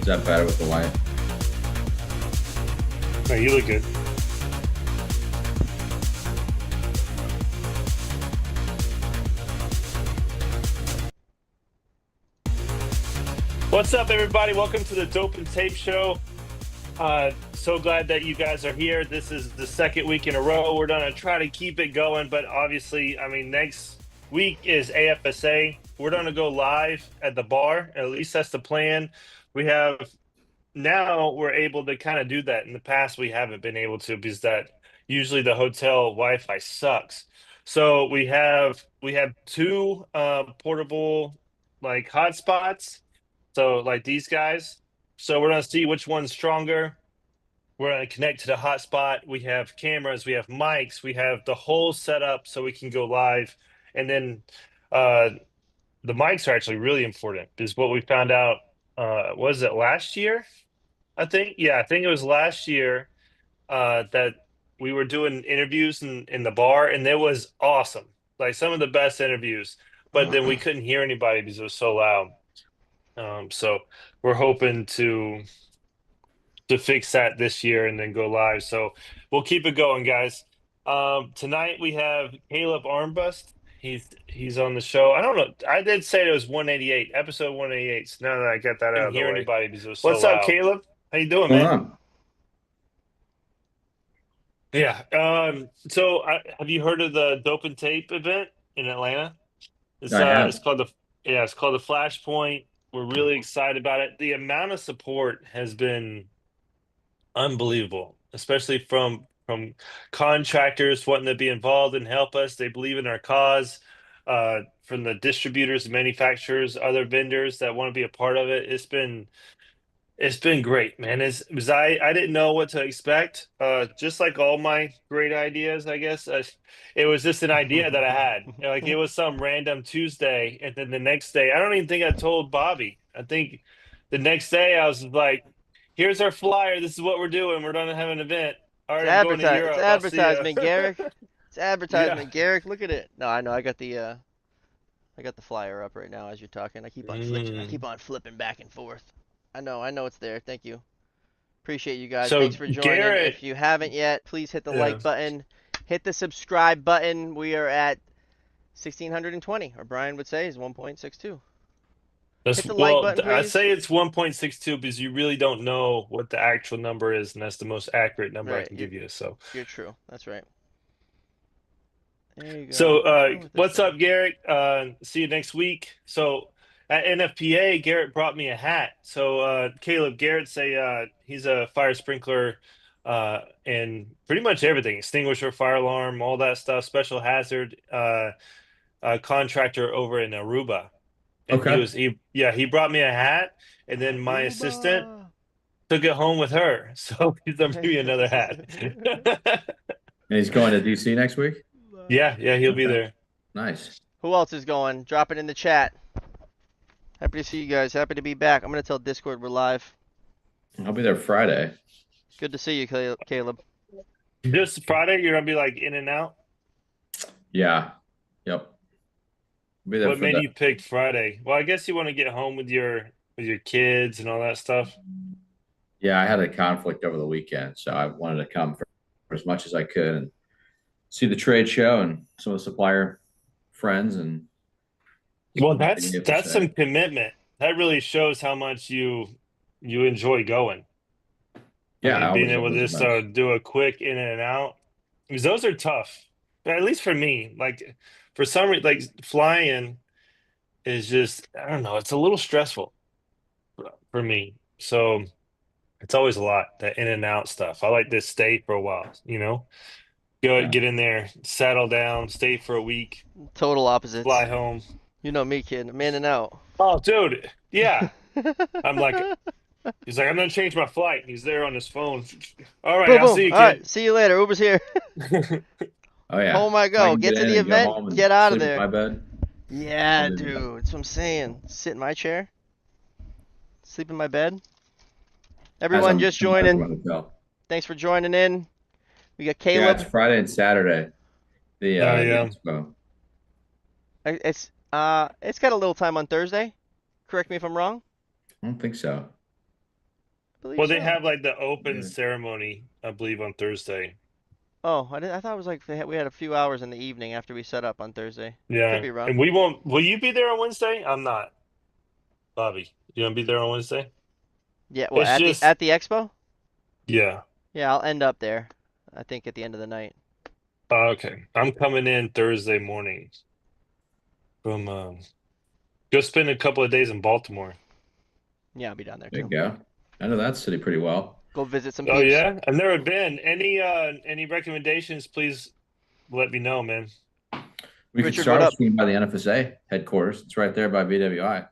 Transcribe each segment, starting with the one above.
that better with the light? No, you look good. What's up, everybody? Welcome to the Dope and Tape Show. So glad that you guys are here. This is the second week in a row. We're going to try to keep it going, but obviously, next week is AFSA. We're going to go live at the bar. At least that's the plan. Now we're able to kind of do that. In the past, we haven't been able to because that usually the hotel Wi-Fi sucks. So we have two portable like hotspots. So like these guys. So we're gonna see which one's stronger. We're gonna connect to the hotspot. We have cameras, we have mics, we have the whole setup so we can go live. And then uh the mics are actually really important because what we found out was it last year? I think, yeah, I think it was last year that we were doing interviews in the bar, and it was awesome. Like some of the best interviews, but then we couldn't hear anybody because it was so loud. So we're hoping to fix that this year and then go live. So we'll keep it going, guys. Tonight we have Caleb Armbrust. He's on the show. I don't know. I did say it was 188, episode 188. So now that I got that out of the way. Anybody because it was so What's up, Caleb? How you doing, What's man? going on? Yeah. Have you heard of the Dope and Tape event in Atlanta? I have. It's called the Flashpoint. We're really excited about it. The amount of support has been unbelievable, especially from contractors wanting to be involved and help us. They believe in our cause. From the distributors, manufacturers, other vendors that want to be a part of it. It's been great, man. Because I didn't know what to expect. Just like all my great ideas, I guess. It was just an idea that I had. Like it was some random Tuesday, and then the next day, I don't even think I told Bobby. I think the next day I was like, "Here's our flyer. This is what we're doing. We're gonna have an event. All right, I'm going to It's Europe. I'll see ya." advertisement, Garrick. It's Yeah. advertisement, Garrick. Look at it. No, I know. I got the flyer up right now as you're talking. I keep on switching. I keep on flipping back and forth. I know it's there. Thank you. Appreciate you guys. So Thanks for joining. Garrett, If you haven't yet, please hit the yeah. like button. Hit the subscribe button. We are at 1620, or Brian would say is 1.62. That's Hit the like button, I please. say it's 1.62 because you really don't know what the actual number is, and that's the most accurate number I Right. can give you. So You're true. That's right. There you go. So, what's up, Garrett? See you next week. So, at NFPA, Garrett brought me a hat. So, Caleb, Garrett's he's a fire sprinkler, and pretty much everything, extinguisher, fire alarm, all that stuff, special hazard, contractor over in Aruba. And Okay. he brought me a hat, and then my assistant took it home with her. So he's gonna bring me another hat. And he's going to DC next week? Yeah, he'll be Okay. there. Nice. Who else is going? Drop it in the chat. Happy to see you guys. Happy to be back. I'm going to tell Discord we're live. I'll be there Friday. Good to see you, Caleb. This Friday, you're gonna be like in and out. Yeah. Yep. I'll be there What for made that. you pick Friday? Well, I guess you want to get home with your kids and all that stuff. Yeah, I had a conflict over the weekend, so I wanted to come for as much as I could and see the trade show and some of the supplier friends and Well, the that's some AFSA. commitment. That really shows how much you enjoy going. Yeah, I Being always able love to those just events. do a quick in and out, because those are tough. But at least for me, like for some reason, like flying is just, I don't know, it's a little stressful for me. So it's always a lot, that in and out stuff. I like to stay for a while, go Yeah. get in there, settle down, stay for a week, Total opposites. fly home. You know me, kid. I'm in and out. Oh, dude, yeah. I'm like, he's like, I'm gonna change my flight. He's there on his phone. All right, Boom, I'll see boom. you, All right. kid. See you later. Uber's here. Oh yeah. Home I If I go. can Get to in the and go event. home and Get out of sleep in there. my bed. Yeah, I'll do that. dude. That's what I'm saying. Sit in my chair. Sleep in my bed. Everyone just joining. Thanks for joining in. We got Yeah, Caleb. it's Friday and Saturday. The Oh, yeah. expo. It's got a little time on Thursday. Correct me if I'm wrong. I don't think so. believe Well, they so. have like the open Yeah. ceremony, I believe, on Thursday. Oh, I thought it was like we had a few hours in the evening after we set up on Thursday. Could Yeah, be wrong. and we won't. Will you be there on Wednesday? I'm not, Bobby. You gonna be there on Wednesday? Yeah, well, It's just, at the expo? yeah. Yeah, I'll end up there. I think at the end of the night. Okay, I'm coming in Thursday morning from go spend a couple of days in Baltimore. Yeah, I'll be down there There you too. go. I know that city pretty well. Go visit some Oh peeps. yeah, I've never been. Any recommendations? Please let me know, man. We could Richard, what start with up? swinging by the NFSA headquarters. It's right there by BWI.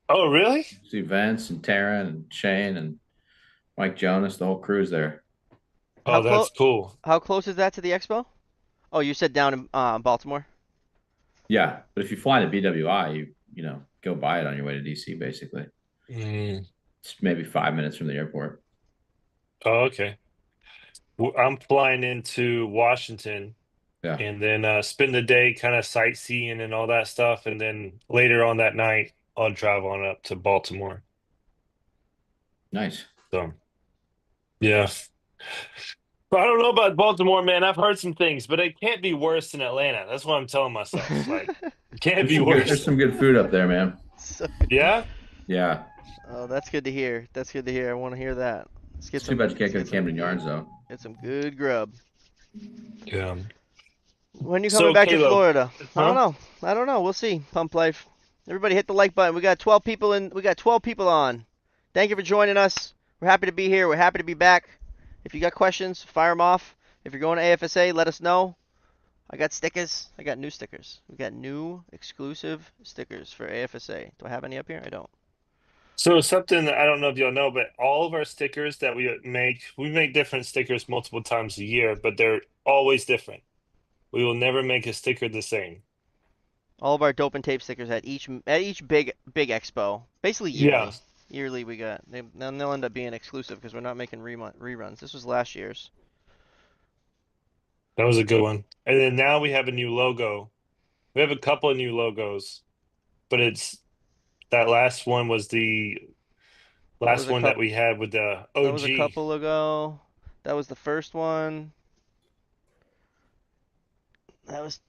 Oh really? See Vince and Taryn and Shane and Mike Jonas, the whole crew's there. How Oh, close that's cool. how close is that to the expo? Oh, you said down in Baltimore? Yeah, but if you fly to BWI, you go buy it on your way to DC. Basically, Mm. it's maybe 5 minutes from the airport. Oh, okay. I'm flying into Washington Yeah, and then spend the day kind of sightseeing and all that stuff, and then later on that night I'll drive on up to Baltimore. nice. So yeah. But I don't know about Baltimore, man. I've heard some things, but it can't be worse than Atlanta. That's what I'm telling myself. Like, it can't There's be some good. There's worse. some good food up there, man. So, Yeah? Yeah, oh, that's good to hear. That's good to hear. I want to hear that. it's too bad you can't go to Camden good Yards though. get some good grub. Yeah. When you coming So, back to Caleb, Florida? I don't huh? know. I don't know. We'll see. Pump life. Everybody hit the like button. We got 12 people in. We got 12 people on. Thank you for joining us. We're happy to be here. We're happy to be back. If you got questions, fire them off. If you're going to AFSA, let us know. I got stickers. I got new stickers. We got new exclusive stickers for AFSA. Do I have any up here? I don't. So, something that I don't know if y'all know, but all of our stickers that we make different stickers multiple times a year, but they're always different. We will never make a sticker the same. All of our dope and tape stickers at each big expo, basically Yeah, yearly. Yearly we got. Then they'll end up being exclusive because we're not making reruns. This was last year's. that was a good one. And then now we have a new logo. We have a couple of new logos, but it's that last one was the That was last a one that cup. we had with the That was a OG. couple ago. That was the first one. That was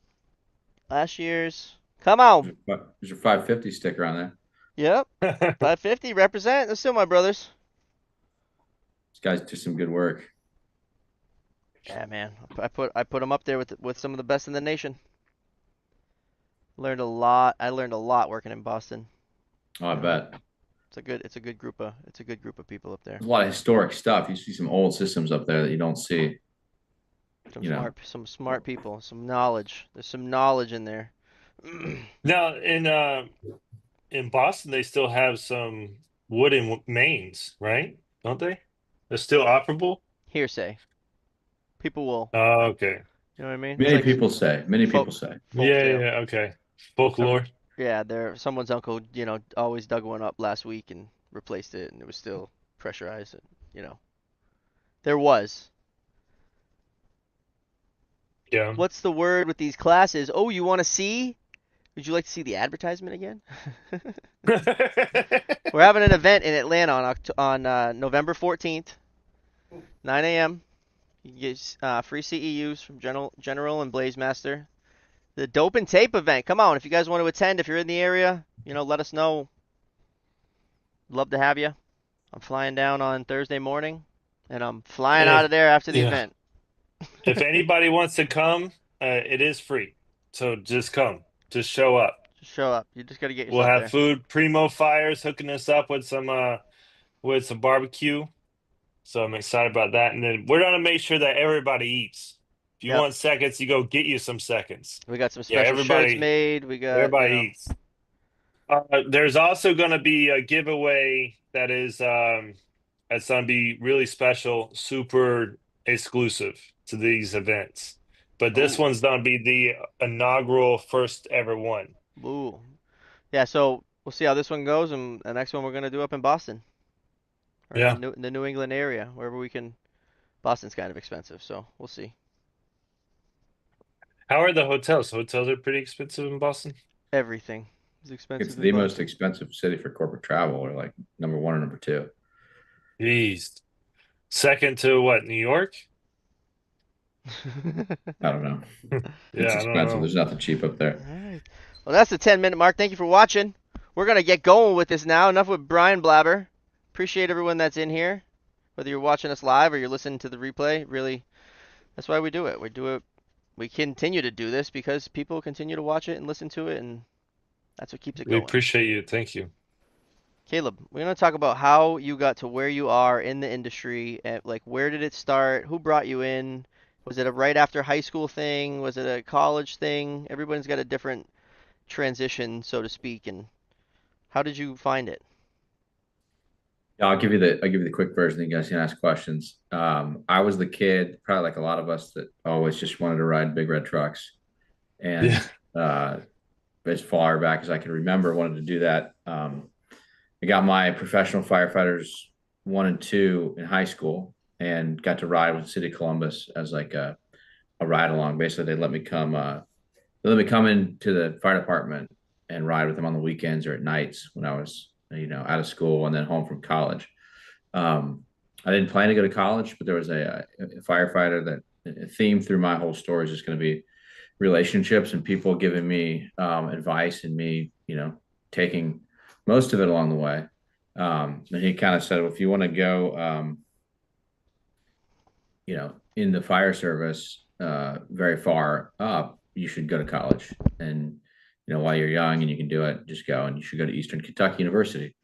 last year's. Come on. There's your 550 sticker on there. Yep. 550 represent. That's still my brothers. These guys do some good work. Yeah, man. I put them up there with some of the best in the nation. Learned a lot. I learned a lot working in Boston. Oh, I bet. It's a good group of people up there. There's a lot of historic stuff. You see some old systems up there that you don't see. Some smart people, some knowledge. There's some knowledge in there. Now in Boston they still have some wooden mains, right? Don't they? They're still operable. Hearsay. People will, Oh, okay. you know what I mean? It's Many like people say. Many folk people say. Yeah, yeah, tale. yeah, okay. Some Folklore. Yeah, someone's uncle, always dug one up last week and replaced it, and it was still pressurized. And, there was. Yeah. What's the word with these classes? Oh, you want to see? Would you like to see the advertisement again? We're having an event in Atlanta on November 14th, 9 a.m. You can get free CEUs from General and Blazemaster. The Dope and Tape event. Come on, if you guys want to attend, if you're in the area, let us know. Love to have you. I'm flying down on Thursday morning, and I'm flying out If of there after the yeah, event. if anybody wants to come, it is free. So just come. Just show up. Just show up. You just got to get We'll yourself have there. food, Primo Fires hooking us up with some barbecue. So I'm excited about that. And then we're gonna make sure that everybody eats. If you Yep. want seconds, you go get you some seconds. We got some Yeah, special shirts made. We got, everybody eats. There's also gonna be a giveaway that is that's gonna be really special, super exclusive to these events. But this oh, one's gonna be the inaugural first ever one. ooh. Yeah, so we'll see how this one goes, and the next one we're gonna do up in Boston or Yeah. in the New England area, wherever we can. Boston's kind of expensive, so we'll see. How are the hotels? Hotels are pretty expensive in Boston. Everything is It's expensive in the most Boston. expensive city for corporate travel, or like number one or number two. Jeez. Second to what, New York? I don't know. It's Yeah, I don't expensive. know. There's nothing cheap up there. All right. Well, that's the 10-minute mark. Thank you for watching. We're going to get going with this now. Enough with Brian Blabber. Appreciate everyone that's in here, whether you're watching us live or you're listening to the replay. Really, that's why we do it. We do it. We continue to do this because people continue to watch it and listen to it, and that's what keeps it We going. appreciate you. Thank you. Caleb, we're going to talk about how you got to where you are in the industry. And, like, where did it start? Who brought you in? Was it a right after high school thing? Was it a college thing? Everyone's got a different transition, so to speak. And how did you find it? Yeah, I'll give you the quick version. You guys can ask questions. I was the kid, probably like a lot of us, that always just wanted to ride big red trucks, Yeah. and as far back as I can remember, wanted to do that. I got my professional firefighters 1 and 2 in high school, and got to ride with City of Columbus as like a ride along. Basically, they let me come into the fire department and ride with them on the weekends or at nights when I was, out of school and then home from college. I didn't plan to go to college, but there was a firefighter that a theme through my whole story is just going to be relationships and people giving me advice and me, taking most of it along the way. And he kind of said, well, if you want to go, in the fire service very far up, you should go to college. And, while you're young and you can do it, just go. And you should go to Eastern Kentucky University.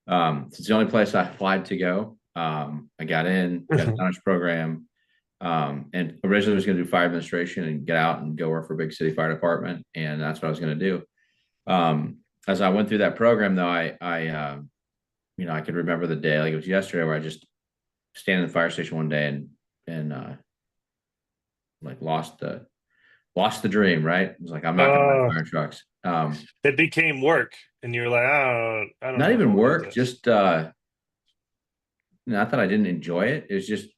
So it's the only place I applied to go. I got in, got an honors program, and originally was going to do fire administration and get out and go work for a big city fire department. And that's what I was going to do. As I went through that program, though, I could remember the day like it was yesterday, where I just stand in the fire station one day and like lost the dream. Right? It was like, I'm not going to ride fire trucks. It became work, and you're like, I don't Not know if I even want to do work, this. just not that I didn't enjoy it. It was just,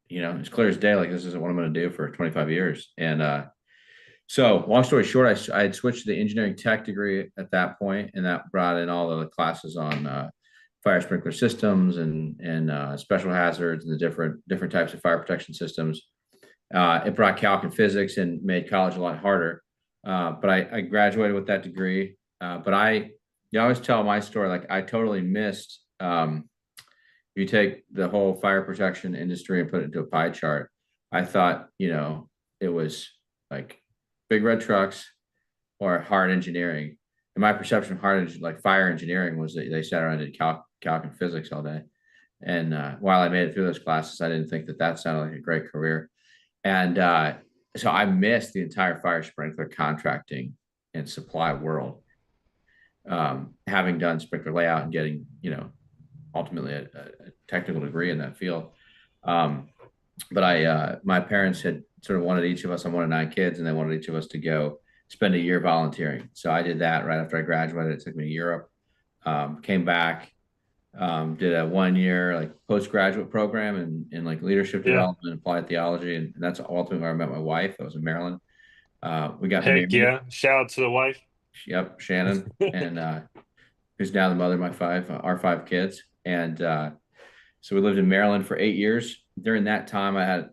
it's clear as day, like this isn't what I'm going to do for 25 years. And so long story short, I had switched to the engineering tech degree at that point, and that brought in all the classes on fire sprinkler systems and special hazards and the different types of fire protection systems. It brought calc and physics and made college a lot harder. But I graduated with that degree. But you always tell my story, like I totally missed. You take the whole fire protection industry and put it into a pie chart. I thought, it was like big red trucks or hard engineering. And my perception of like fire engineering was that they sat around and did calc and physics all day. And while I made it through those classes, I didn't think that sounded like a great career. And so I missed the entire fire sprinkler contracting and supply world. Having done sprinkler layout and getting, ultimately a technical degree in that field. But my parents had sort of wanted each of us, I'm one of 9 kids, and they wanted each of us to go spend a year volunteering. So I did that right after I graduated. It took me to Europe, came back, did a 1 year like postgraduate program in like leadership Yeah. development, applied theology. And that's ultimately where I met my wife. I was in Maryland. We got Heck married. yeah. Shout out to the wife. Yep. Shannon. And who's now the mother of our 5 kids. And so we lived in Maryland for 8 years. During that time, I had,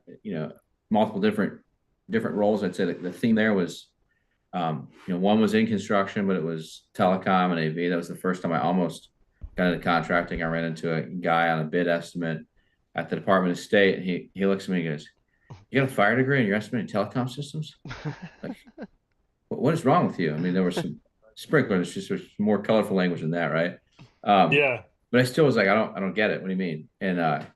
multiple different roles. I'd say that the theme there was, one was in construction, but it was telecom and AV. That was the first time I almost got into contracting. I ran into a guy on a bid estimate at the Department of State, and he looks at me and goes, "You got a fire degree and you're estimating telecom systems? Like, what is wrong with you?" I mean, there was some sprinklers, just there's more colorful language than that, right? Yeah. But I still was like, I don't get it. What do you mean? And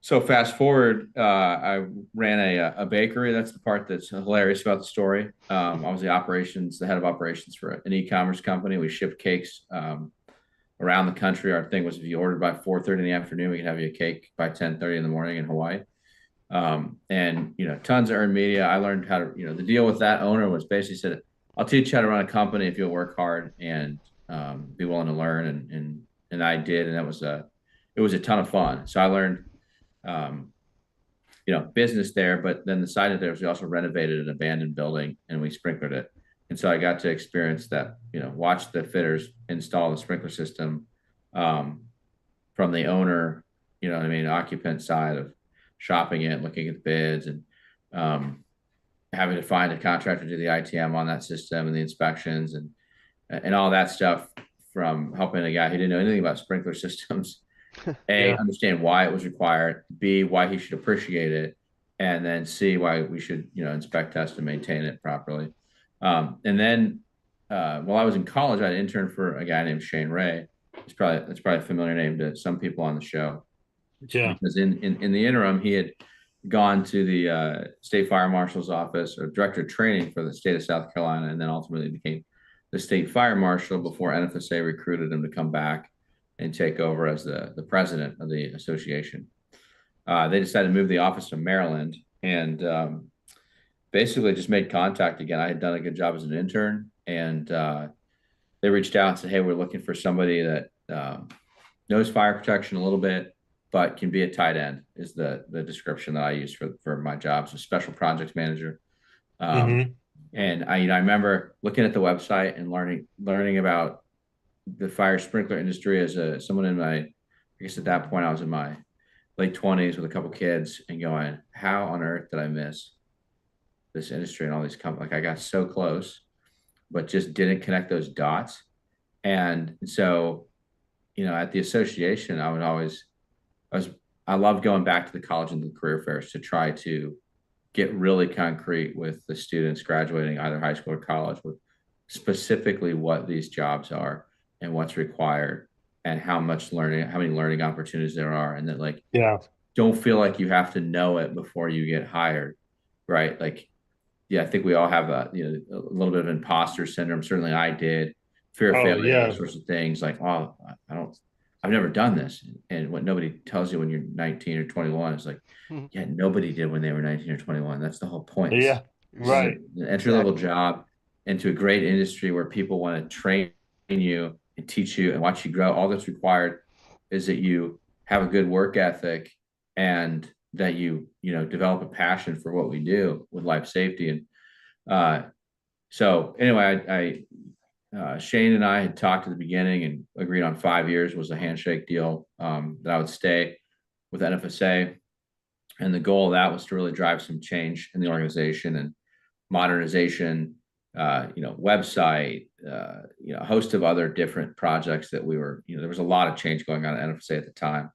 so fast forward, I ran a bakery. That's the part that's hilarious about the story. I was the head of operations for an e-commerce company. We shipped cakes around the country. Our thing was, if you ordered by 4:30 in the afternoon, we could have you a cake by 10:30 in the morning in Hawaii. And tons of earned media. I learned how to, the deal with that owner was basically said, "I'll teach you how to run a company if you'll work hard and be willing to learn." And I did, and it was a ton of fun. So I learned, business there. But then the side of there was, we also renovated an abandoned building and we sprinklered it. And so I got to experience that, watch the fitters install the sprinkler system from the owner you know what I mean, occupant side of shopping it, looking at the bids, and having to find a contractor to do the ITM on that system and the inspections and all that stuff, from helping a guy who didn't know anything about sprinkler systems, A, Yeah. understand why it was required, B, why he should appreciate it, and then C, why we should, you know, inspect, test, and maintain it properly. And then while I was in college, I interned for a guy named Shane Ray. That's probably a familiar name to some people on the show, Yeah. because in the interim, he had gone to the state fire marshal's office, or director of training for the state of South Carolina, and then ultimately became the state fire marshal before NFSA recruited him to come back and take over as the president of the association. They decided to move the office to Maryland, and basically just made contact again. I had done a good job as an intern, and they reached out and said, "Hey, we're looking for somebody that knows fire protection a little bit, but can be a tight end," is the description that I use for my job. So special projects manager. Mm-hmm. And I remember looking at the website and learning about the fire sprinkler industry as someone in my, I guess at that point I was in my late 20s with a couple kids, and going, how on earth did I miss this industry and all these companies? Like, I got so close, but just didn't connect those dots. And so, you know, at the association, I loved going back to the college and the career fairs to try to get really concrete with the students graduating either high school or college with specifically what these jobs are and what's required, and how many learning opportunities there are. And that, like, Yeah. don't feel like you have to know it before you get hired, right? Like, yeah, I think we all have a, you know, a little bit of imposter syndrome. Certainly I did. Fear of Oh, failure, yeah. those sorts of things. Like, oh, I've never done this. And what nobody tells you when you're 19 or 21 is like, yeah, nobody did when they were 19 or 21. That's the whole point. Yeah. This is Right. an entry level job into a great industry where people want to train you and teach you and watch you grow. All that's required is that you have a good work ethic, and that you know, develop a passion for what we do with life safety. And so anyway, Shane and I had talked at the beginning and agreed on 5 years was a handshake deal, that I would stay with NFSA. And the goal of that was to really drive some change in the organization and modernization, you know, website, you know, a host of other different projects that we were, you know, there was a lot of change going on at NFSA at the time.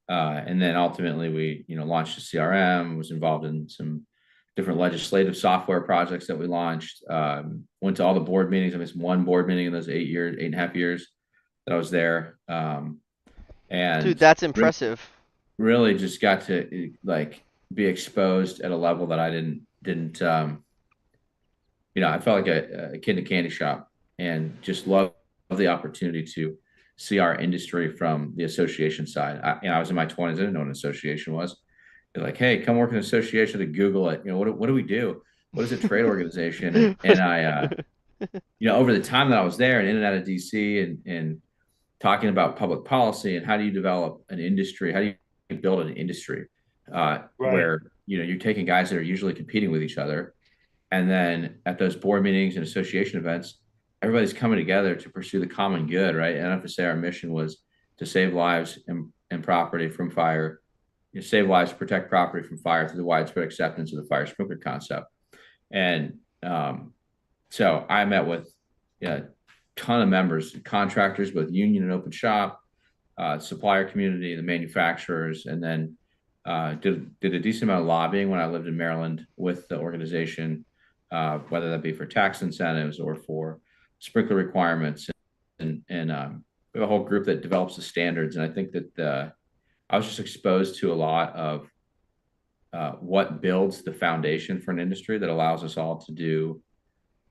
And then ultimately we, you know, launched a CRM, was involved in some different legislative software projects that we launched, went to all the board meetings. I missed one board meeting in those 8.5 years that I was there. And Dude, that's impressive. really just got to, like, be exposed at a level that I didn't you know, I felt like a kid in a candy shop, and just love the opportunity to see our industry from the association side. You know, I was in my 20s. I didn't know what an association was. They're like, hey, come work in an association, to Google it. You know, what do we do? What is a trade organization? And I, you know, over the time that I was there and in and out of DC, and talking about public policy and how do you develop an industry, how do you build an industry Right. where, you know, you're taking guys that are usually competing with each other, and then at those board meetings and association events, everybody's coming together to pursue the common good, right? And NFSA, our mission was to save lives and property from fire, you know, save lives, protect property from fire through the widespread acceptance of the fire sprinkler concept. And so I met with, you know, a ton of members, contractors, both union and open shop, supplier community, the manufacturers, and then did a decent amount of lobbying when I lived in Maryland with the organization, whether that be for tax incentives or for sprinkler requirements, and we have a whole group that develops the standards. And I think that I was just exposed to a lot of what builds the foundation for an industry that allows us all to do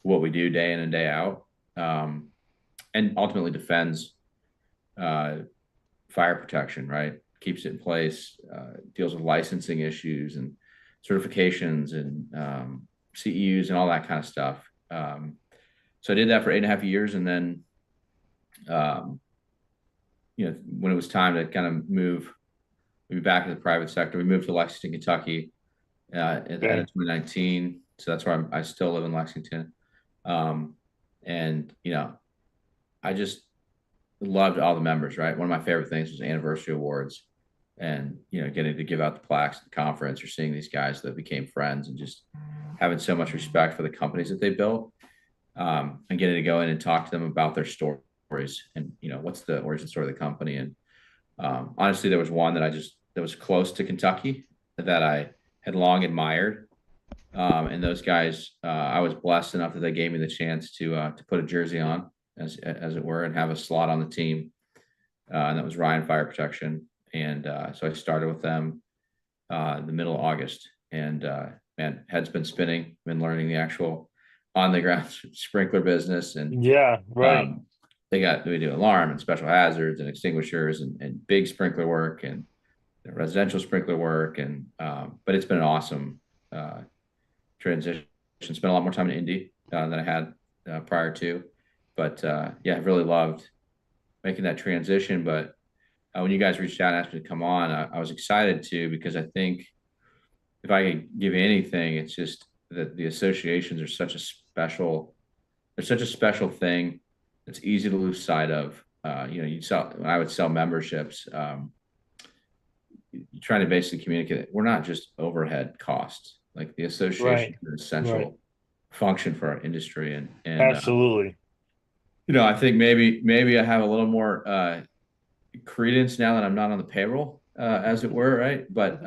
what we do day in and day out, and ultimately defends fire protection, right? Keeps it in place, deals with licensing issues and certifications and CEUs and all that kind of stuff. So I did that for 8.5 years, and then, you know, when it was time to kind of move back to the private sector, we moved to Lexington, Kentucky, at the end of 2019. So that's where I still live in Lexington, and you know, I just loved all the members. Right, one of my favorite things was anniversary awards. and, getting to give out the plaques at the conference, or seeing these guys that became friends, and just having so much respect for the companies that they built, and getting to go in and talk to them about their stories, and, what's the origin story of the company. And honestly, there was one that was close to Kentucky that I had long admired. And those guys, I was blessed enough that they gave me the chance to put a jersey on, as it were, and have a slot on the team. And that was Ryan Fire Protection. And so I started with them the middle of August. And man, head's been spinning. Been learning the actual on the ground sprinkler business. And Yeah, right. we do alarm and special hazards and extinguishers, and big sprinkler work, and residential sprinkler work. And but it's been an awesome transition. Spent a lot more time in Indy than I had prior to. But yeah, I've really loved making that transition. But when you guys reached out and asked me to come on, I was excited too, because I think if I could give you anything, it's just that the associations are such a special, they're such a special thing. It's easy to lose sight of. When I would sell memberships, you're trying to basically communicate that we're not just overhead costs. Like, the association Right. is an essential function for our industry. And Absolutely. I think maybe I have a little more credence now that I'm not on the payroll, as it were, right? But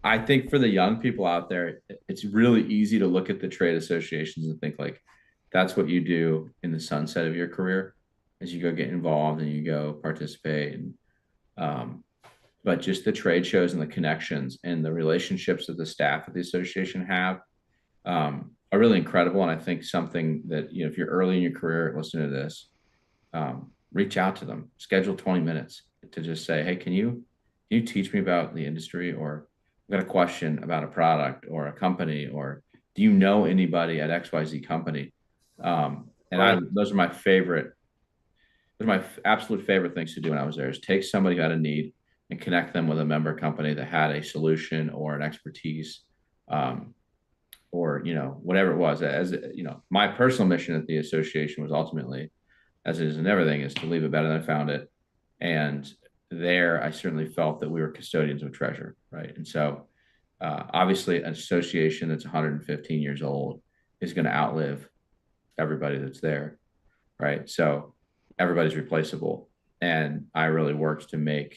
I think for the young people out there, it's really easy to look at the trade associations and think like that's what you do in the sunset of your career, as you go get involved and you go participate. And but just the trade shows and the connections and the relationships that the staff of the association have are really incredible. And I think something that, if you're early in your career listening to this, reach out to them, schedule 20 minutes to just say, hey, can you teach me about the industry? Or I've got a question about a product or a company, or do you know anybody at XYZ company? Those are my absolute favorite things to do when I was there, is take somebody who had a need and connect them with a member company that had a solution or an expertise, or whatever it was. My personal mission at the association was ultimately, as it is in everything, is to leave it better than I found it. And there, I certainly felt that we were custodians of treasure, right? And so, obviously, an association that's 115 years old is going to outlive everybody that's there, right? So everybody's replaceable. And I really worked to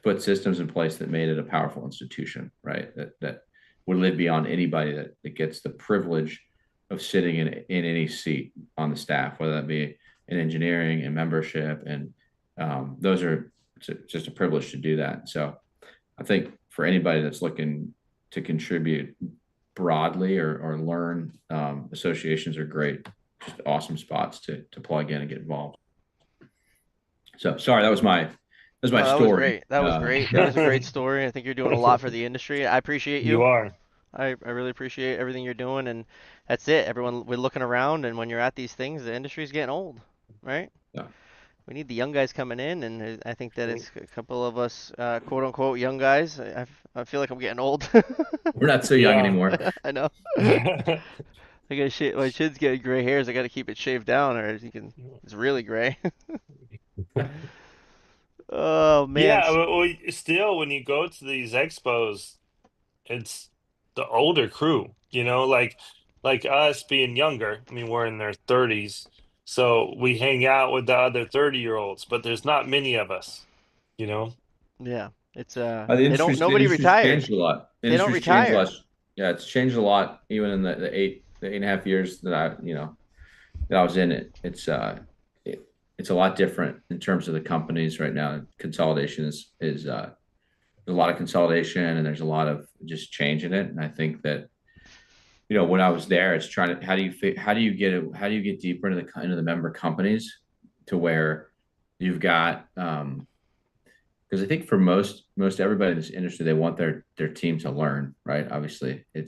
put systems in place that made it a powerful institution, right? That would live beyond anybody that gets the privilege of sitting in any seat on the staff, whether that be in engineering and membership. And it's just a privilege to do that. So I think for anybody that's looking to contribute broadly or learn, associations are great, just awesome spots to plug in and get involved. So sorry, that was my story. That was great. That was great. That was a great story. I think you're doing a lot for the industry. I appreciate you. You are. I really appreciate everything you're doing, and that's it. Everyone, we're looking around, and when you're at these things, the industry's getting old, right? Yeah. We need the young guys coming in, and I think that it's a couple of us, quote unquote, young guys. I feel like I'm getting old. We're not so young anymore. I know. I gotta shave. My chin's getting gray hairs. I gotta keep it shaved down, or it's really gray. Oh man. Yeah, still, when you go to these expos, it's the older crew, like us being younger. I mean, we're in their 30s, so we hang out with the other 30-year-olds, but there's not many of us, Yeah, it's The nobody industry's retires. changed a lot. The They don't industry's changed a retire. lot. Yeah, it's changed a lot, even in the 8.5 years that I was in it. It's a lot different in terms of the companies right now. Consolidation is there's a lot of consolidation, and there's a lot of just change in it. And I think that, when I was there, it's trying to, how do you get deeper into the member companies, to where you've got, because I think for most everybody in this industry, they want their team to learn, right? Obviously, we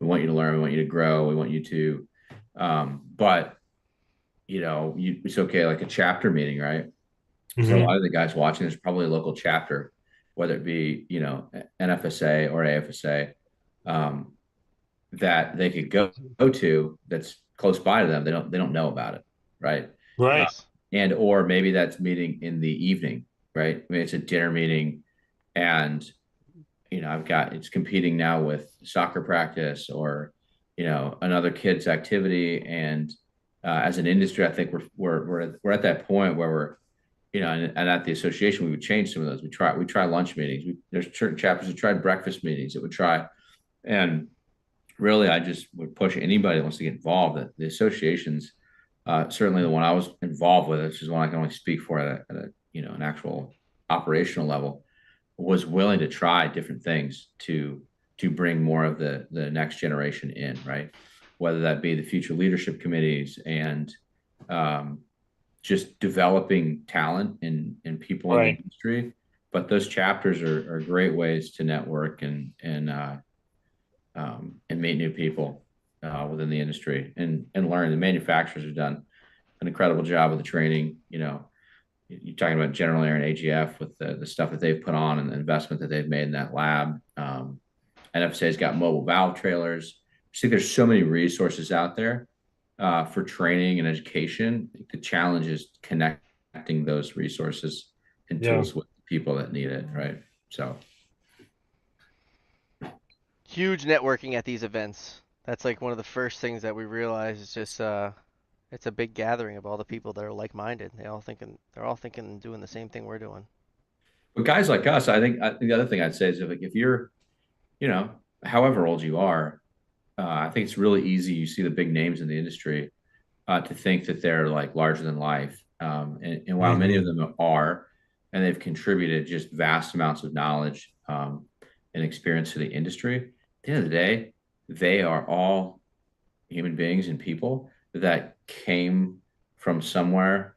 want you to learn, we want you to grow, we want you to, but it's okay, like a chapter meeting, right? Mm-hmm. So a lot of the guys watching, there's probably a local chapter, whether it be NFSA or AFSA, that they could go to, that's close by to them. They don't know about it, right? Right. And or maybe that's meeting in the evening, right? I mean, it's a dinner meeting And, it's competing now with soccer practice or, another kid's activity. And as an industry, I think we're at that point where and at the association, we would change some of those. We try lunch meetings. There's certain chapters that tried breakfast meetings that would try. And really, I just would push anybody that wants to get involved. The associations, certainly the one I was involved with, which is one I can only speak for at an actual operational level, was willing to try different things to bring more of the next generation in, right? Whether that be the future leadership committees and just developing talent in people in the industry. But those chapters are great ways to network and meet new people within the industry and learn. The manufacturers have done an incredible job with the training. You're talking about General Air and AGF with the stuff that they've put on and the investment that they've made in that lab. NFSA's got mobile valve trailers. I think there's so many resources out there for training and education. The challenge is connecting those resources and tools with people that need it, right? So huge networking at these events. That's like one of the first things that we realize is just it's a big gathering of all the people that are like-minded. They're all thinking and doing the same thing we're doing. But guys like us, I think the other thing I'd say is if you're, however old you are, I think it's really easy. You see the big names in the industry to think that they're like larger than life. And while many of them are, and they've contributed just vast amounts of knowledge and experience to the industry, at the end of the day, they are all human beings and people that came from somewhere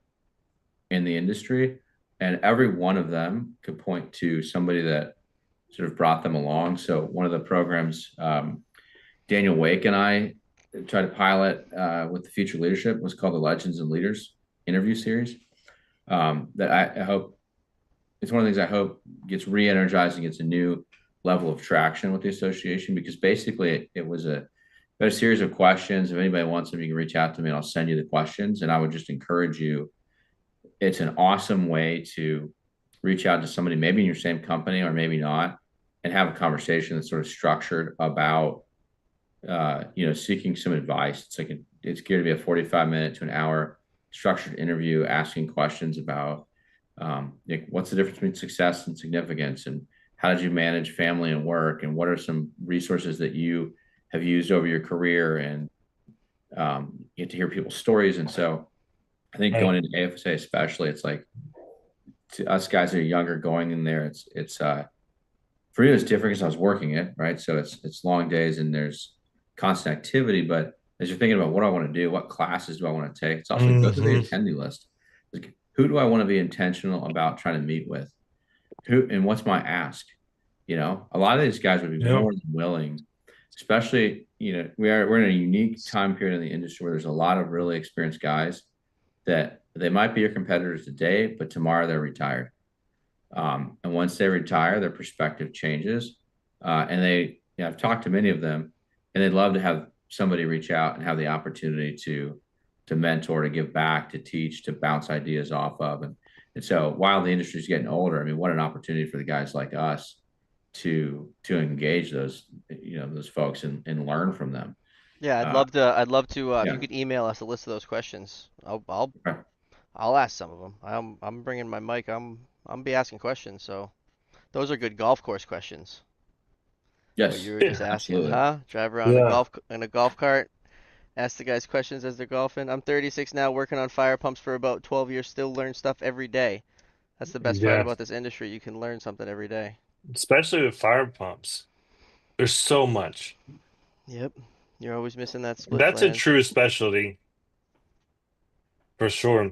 in the industry. And every one of them could point to somebody that sort of brought them along. So one of the programs, Daniel Wake and I tried to pilot with the future leadership was called the Legends and Leaders interview series. That I hope it's one of the things I hope gets re-energized and gets a new level of traction with the association, because basically it was a series of questions. If anybody wants them, you can reach out to me and I'll send you the questions. And I would just encourage you. It's an awesome way to reach out to somebody, maybe in your same company or maybe not, and have a conversation that's sort of structured about, seeking some advice. It's geared to be a 45-minute to an hour structured interview, asking questions about what's the difference between success and significance, and how did you manage family and work, and what are some resources that you have used over your career, and you get to hear people's stories. And so I think going into AFSA especially, it's like to us guys that are younger going in there, it's for me it's different because I was working it, right? So it's long days and there's constant activity. But as you're thinking about what I want to do, what classes do I want to take, it's also go through the attendee list. Like, who do I want to be intentional about trying to meet with? Who and what's my ask? A lot of these guys would be more than willing, especially, we're in a unique time period in the industry where there's a lot of really experienced guys that they might be your competitors today, but tomorrow they're retired. And once they retire, their perspective changes. And I've talked to many of them, and they'd love to have somebody reach out and have the opportunity to mentor, to give back, to teach, to bounce ideas off of. And so while the industry is getting older, I mean, what an opportunity for the guys like us to engage those folks and learn from them. Yeah, I'd love to. If you could email us a list of those questions, I'll ask some of them. I'm bringing my mic. I'm be asking questions. So those are good golf course questions. Yes, what you were just asking, absolutely. huh? Drive around in a golf cart, ask the guys questions as they're golfing. I'm 36 now, working on fire pumps for about 12 years. Still learn stuff every day. That's the best part about this industry. You can learn something every day. Especially with fire pumps. There's so much. Yep. You're always missing that split That's a flange. true specialty for sure.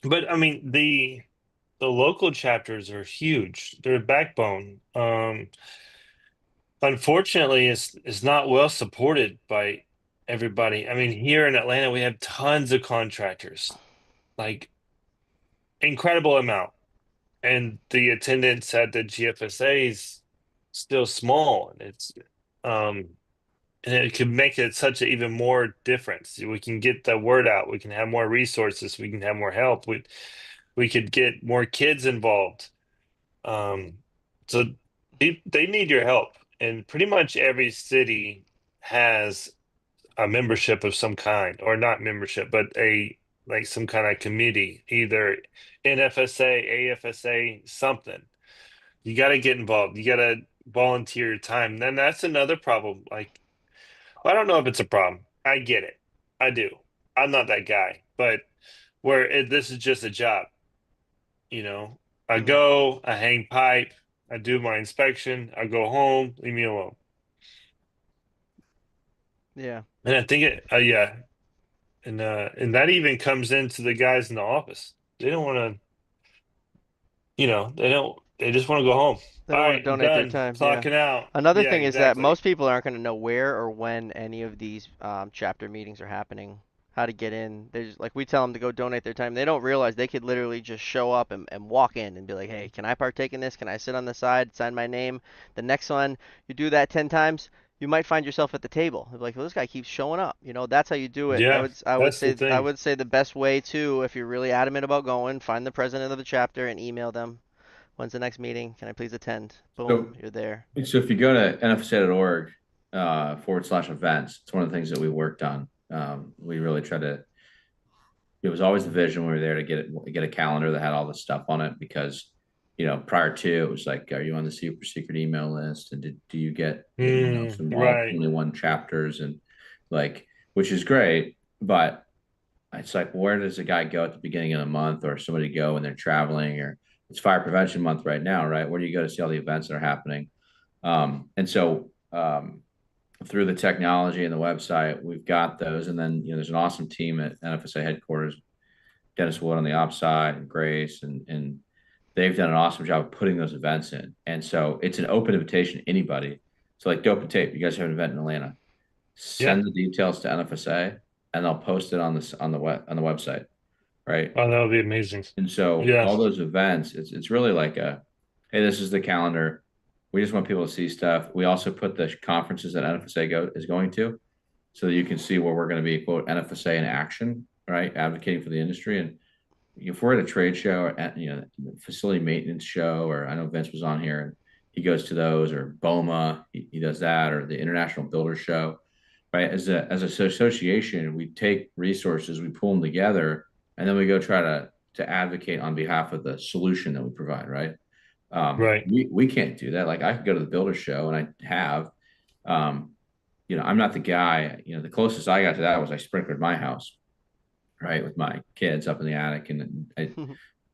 But I mean, the local chapters are huge. They're a backbone. Unfortunately, it's not well supported by everybody. I mean, here in Atlanta, we have tons of contractors, like incredible amount, and the attendance at the GFSA is still small. And it could make it such an even more difference. We can get the word out. We can have more resources. We can have more help. We could get more kids involved. So they need your help, and pretty much every city has a membership of some kind, or not membership, but a like some kind of committee, either NFSA, AFSA, something. You got to get involved. You got to volunteer your time. Then that's another problem. Like, I don't know if it's a problem. I get it. I do. I'm not that guy, but this is just a job, you know. I Mhm. go, I hang pipe, I do my inspection, I go home, leave me alone. Yeah. And I think yeah, and that even comes into the guys in the office. They don't want to, they don't. They just want to go home. They All don't want to right, I'm donate their done time. Yeah. clocking out. Another Yeah, thing is that exactly. most people aren't going to know where or when any of these chapter meetings are happening, how to get in. There's like we tell them to go donate their time. They don't realize they could literally just show up and walk in and be like, hey, can I partake in this? Can I sit on the side, sign my name? The next one, you do that 10 times, you might find yourself at the table. They're like, well, this guy keeps showing up. That's how you do it. Yeah, I would that's the say I thing. would say the best way too, if you're really adamant about going, find the president of the chapter and email them. When's the next meeting? Can I please attend? Boom, So, you're there. so if you go to nfsa.org /events, it's one of the things that we worked on. We really try to. It was always the vision. We were there to get a calendar that had all this stuff on it because, prior to it was like, are you on the super secret email list? And do you get the emails from all Right. 21 chapters and like, which is great, but it's like, where does a guy go at the beginning of the month or somebody go when they're traveling or it's fire prevention month right now, right? Where do you go to see all the events that are happening? And so through the technology and the website, we've got those. And then, there's an awesome team at NFSA headquarters, Dennis Wood on the ops side and Grace, and they've done an awesome job of putting those events in. And so it's an open invitation to anybody. So like Dope and Tape, you guys have an event in Atlanta, Yeah. send the details to NFSA and they'll post it on the website, right? Oh, that would be amazing. And so Yeah. all those events, it's really like hey, this is the calendar. We just want people to see stuff. We also put the conferences that NFSA is going to, so that you can see where we're going to be, quote, NFSA in action, right? Advocating for the industry. And if we're at a trade show or at, facility maintenance show, or I know Vince was on here and he goes to those, or BOMA, he does that, or the International Builder Show, right? As an association, we take resources, we pull them together, and then we go try to advocate on behalf of the solution that we provide, right? Right. We can't do that. Like I could go to the Builder Show, and I have, um, I'm not the guy. The closest I got to that was I sprinklered my house, right, with my kids up in the attic, and I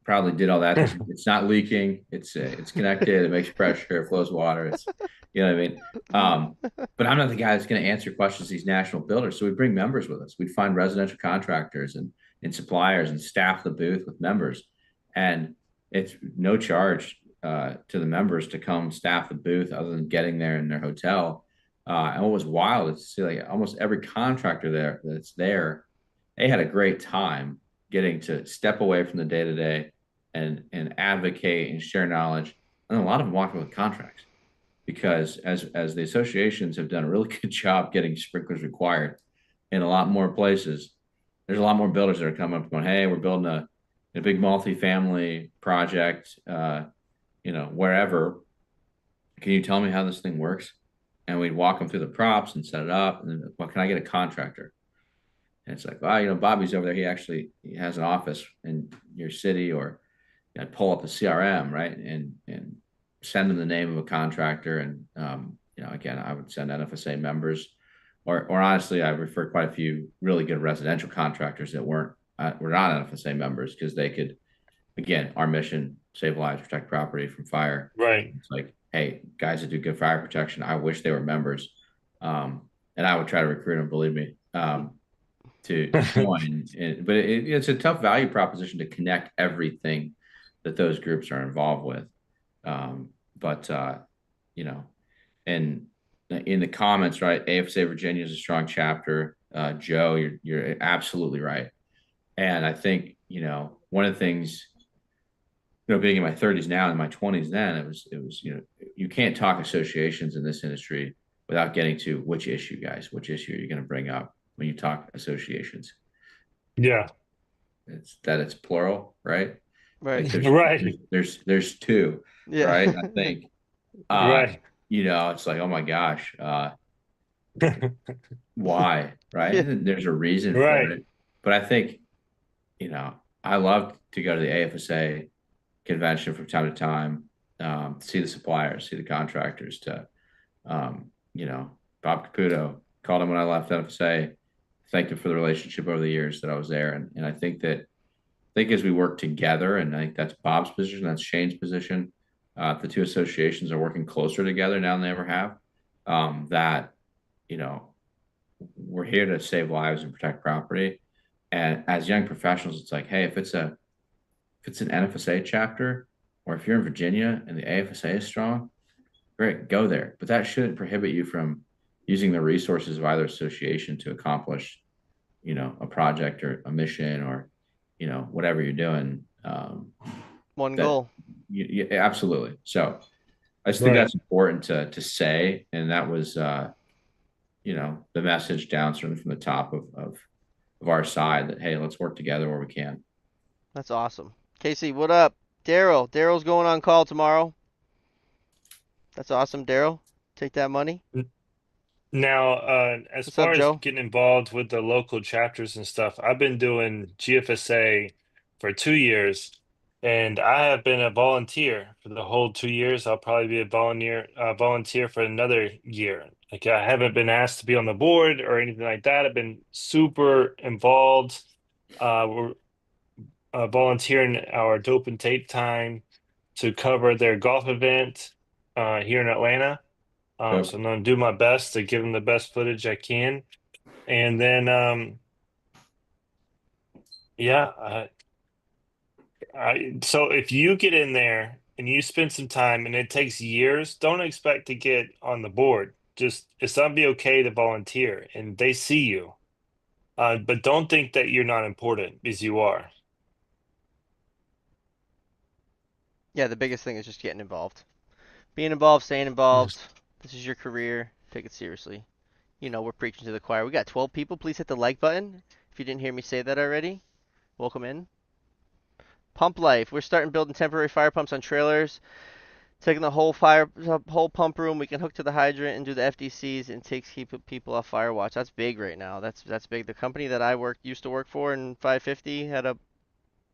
probably did all that. It's not leaking. It's connected. It makes pressure. It flows water. You know what I mean. But I'm not the guy that's going to answer questions to these national builders. So we bring members with us. We'd find residential contractors and suppliers and staff the booth with members, and it's no charge to the members to come staff the booth other than getting there in their hotel. And what was wild is to see like almost every contractor that's there, they had a great time getting to step away from the day to day and advocate and share knowledge. And a lot of them walk away with contracts because as the associations have done a really good job getting sprinklers required in a lot more places, there's a lot more builders that are coming up going, hey, we're building a big multi-family project, wherever. Can you tell me how this thing works? And we'd walk them through the props and set it up. And then, well, can I get a contractor? And it's like, wow, Bobby's over there. He has an office in your city, or pull up the CRM, right? And send them the name of a contractor. And, again, I would send NFSA members, or honestly, I refer quite a few really good residential contractors that were not NFSA members because they could, again, our mission, save lives, protect property from fire. Right. It's like, hey, guys that do good fire protection, I wish they were members. And I would try to recruit them, believe me, to join. But it's a tough value proposition to connect everything that those groups are involved with. But and in the comments, right, AFSA Virginia is a strong chapter. Joe, you're absolutely right. And I think, one of the things, being in my 30s now and in my 20s then, it was, you can't talk associations in this industry without getting to which issue are you going to bring up when you talk associations. Yeah. It's plural, right? Right. Like there's Right. there's two, Yeah. right? I think Right. It's like, oh my gosh, why? Right. Yeah. And there's a reason for Right. it. But I think, I love to go to the AFSA convention from time to time, to see the suppliers, see the contractors, Bob Caputo called him when I left FSA, thanked him for the relationship over the years that I was there. And I think as we work together, and I think that's Bob's position, that's Shane's position, the two associations are working closer together now than they ever have. That, you know, we're here to save lives and protect property. And as young professionals, it's like, hey, if it's an NFSA chapter, or if you're in Virginia and the AFSA is strong, great, go there. But that shouldn't prohibit you from using the resources of either association to accomplish, a project or a mission, or, whatever you're doing. One That goal. absolutely. So I just think Right. that's important to say. And that was, the message down certainly from the top of our side that, hey, let's work together where we can. That's awesome. Casey, what up? Daryl. Daryl's going on call tomorrow. That's awesome, Daryl. Take that money. Now, as What's up, far as Joe? getting involved with the local chapters and stuff, I've been doing GFSA for 2 years, and I have been a volunteer for the whole 2 years. I'll probably be a volunteer for another year. Like I haven't been asked to be on the board or anything like that. I've been super involved. We're volunteering our dope and tape time to cover their golf event here in Atlanta. So So I'm gonna do my best to give them the best footage I can. And then, yeah, so if you get in there and you spend some time and it takes years, don't expect to get on the board. Just it's gonna be okay to volunteer and they see you. But don't think that you're not important because you are. Yeah, the biggest thing is just getting involved. Being involved, staying involved. This is your career. Take it seriously. We're preaching to the choir. We got 12 people. Please hit the like button. If you didn't hear me say that already, welcome in. Pump life. We're starting building temporary fire pumps on trailers. Taking the whole pump room. We can hook to the hydrant and do the FDCs and keep people off fire watch. That's big right now. That's big. The company that I used to work for in 550 had a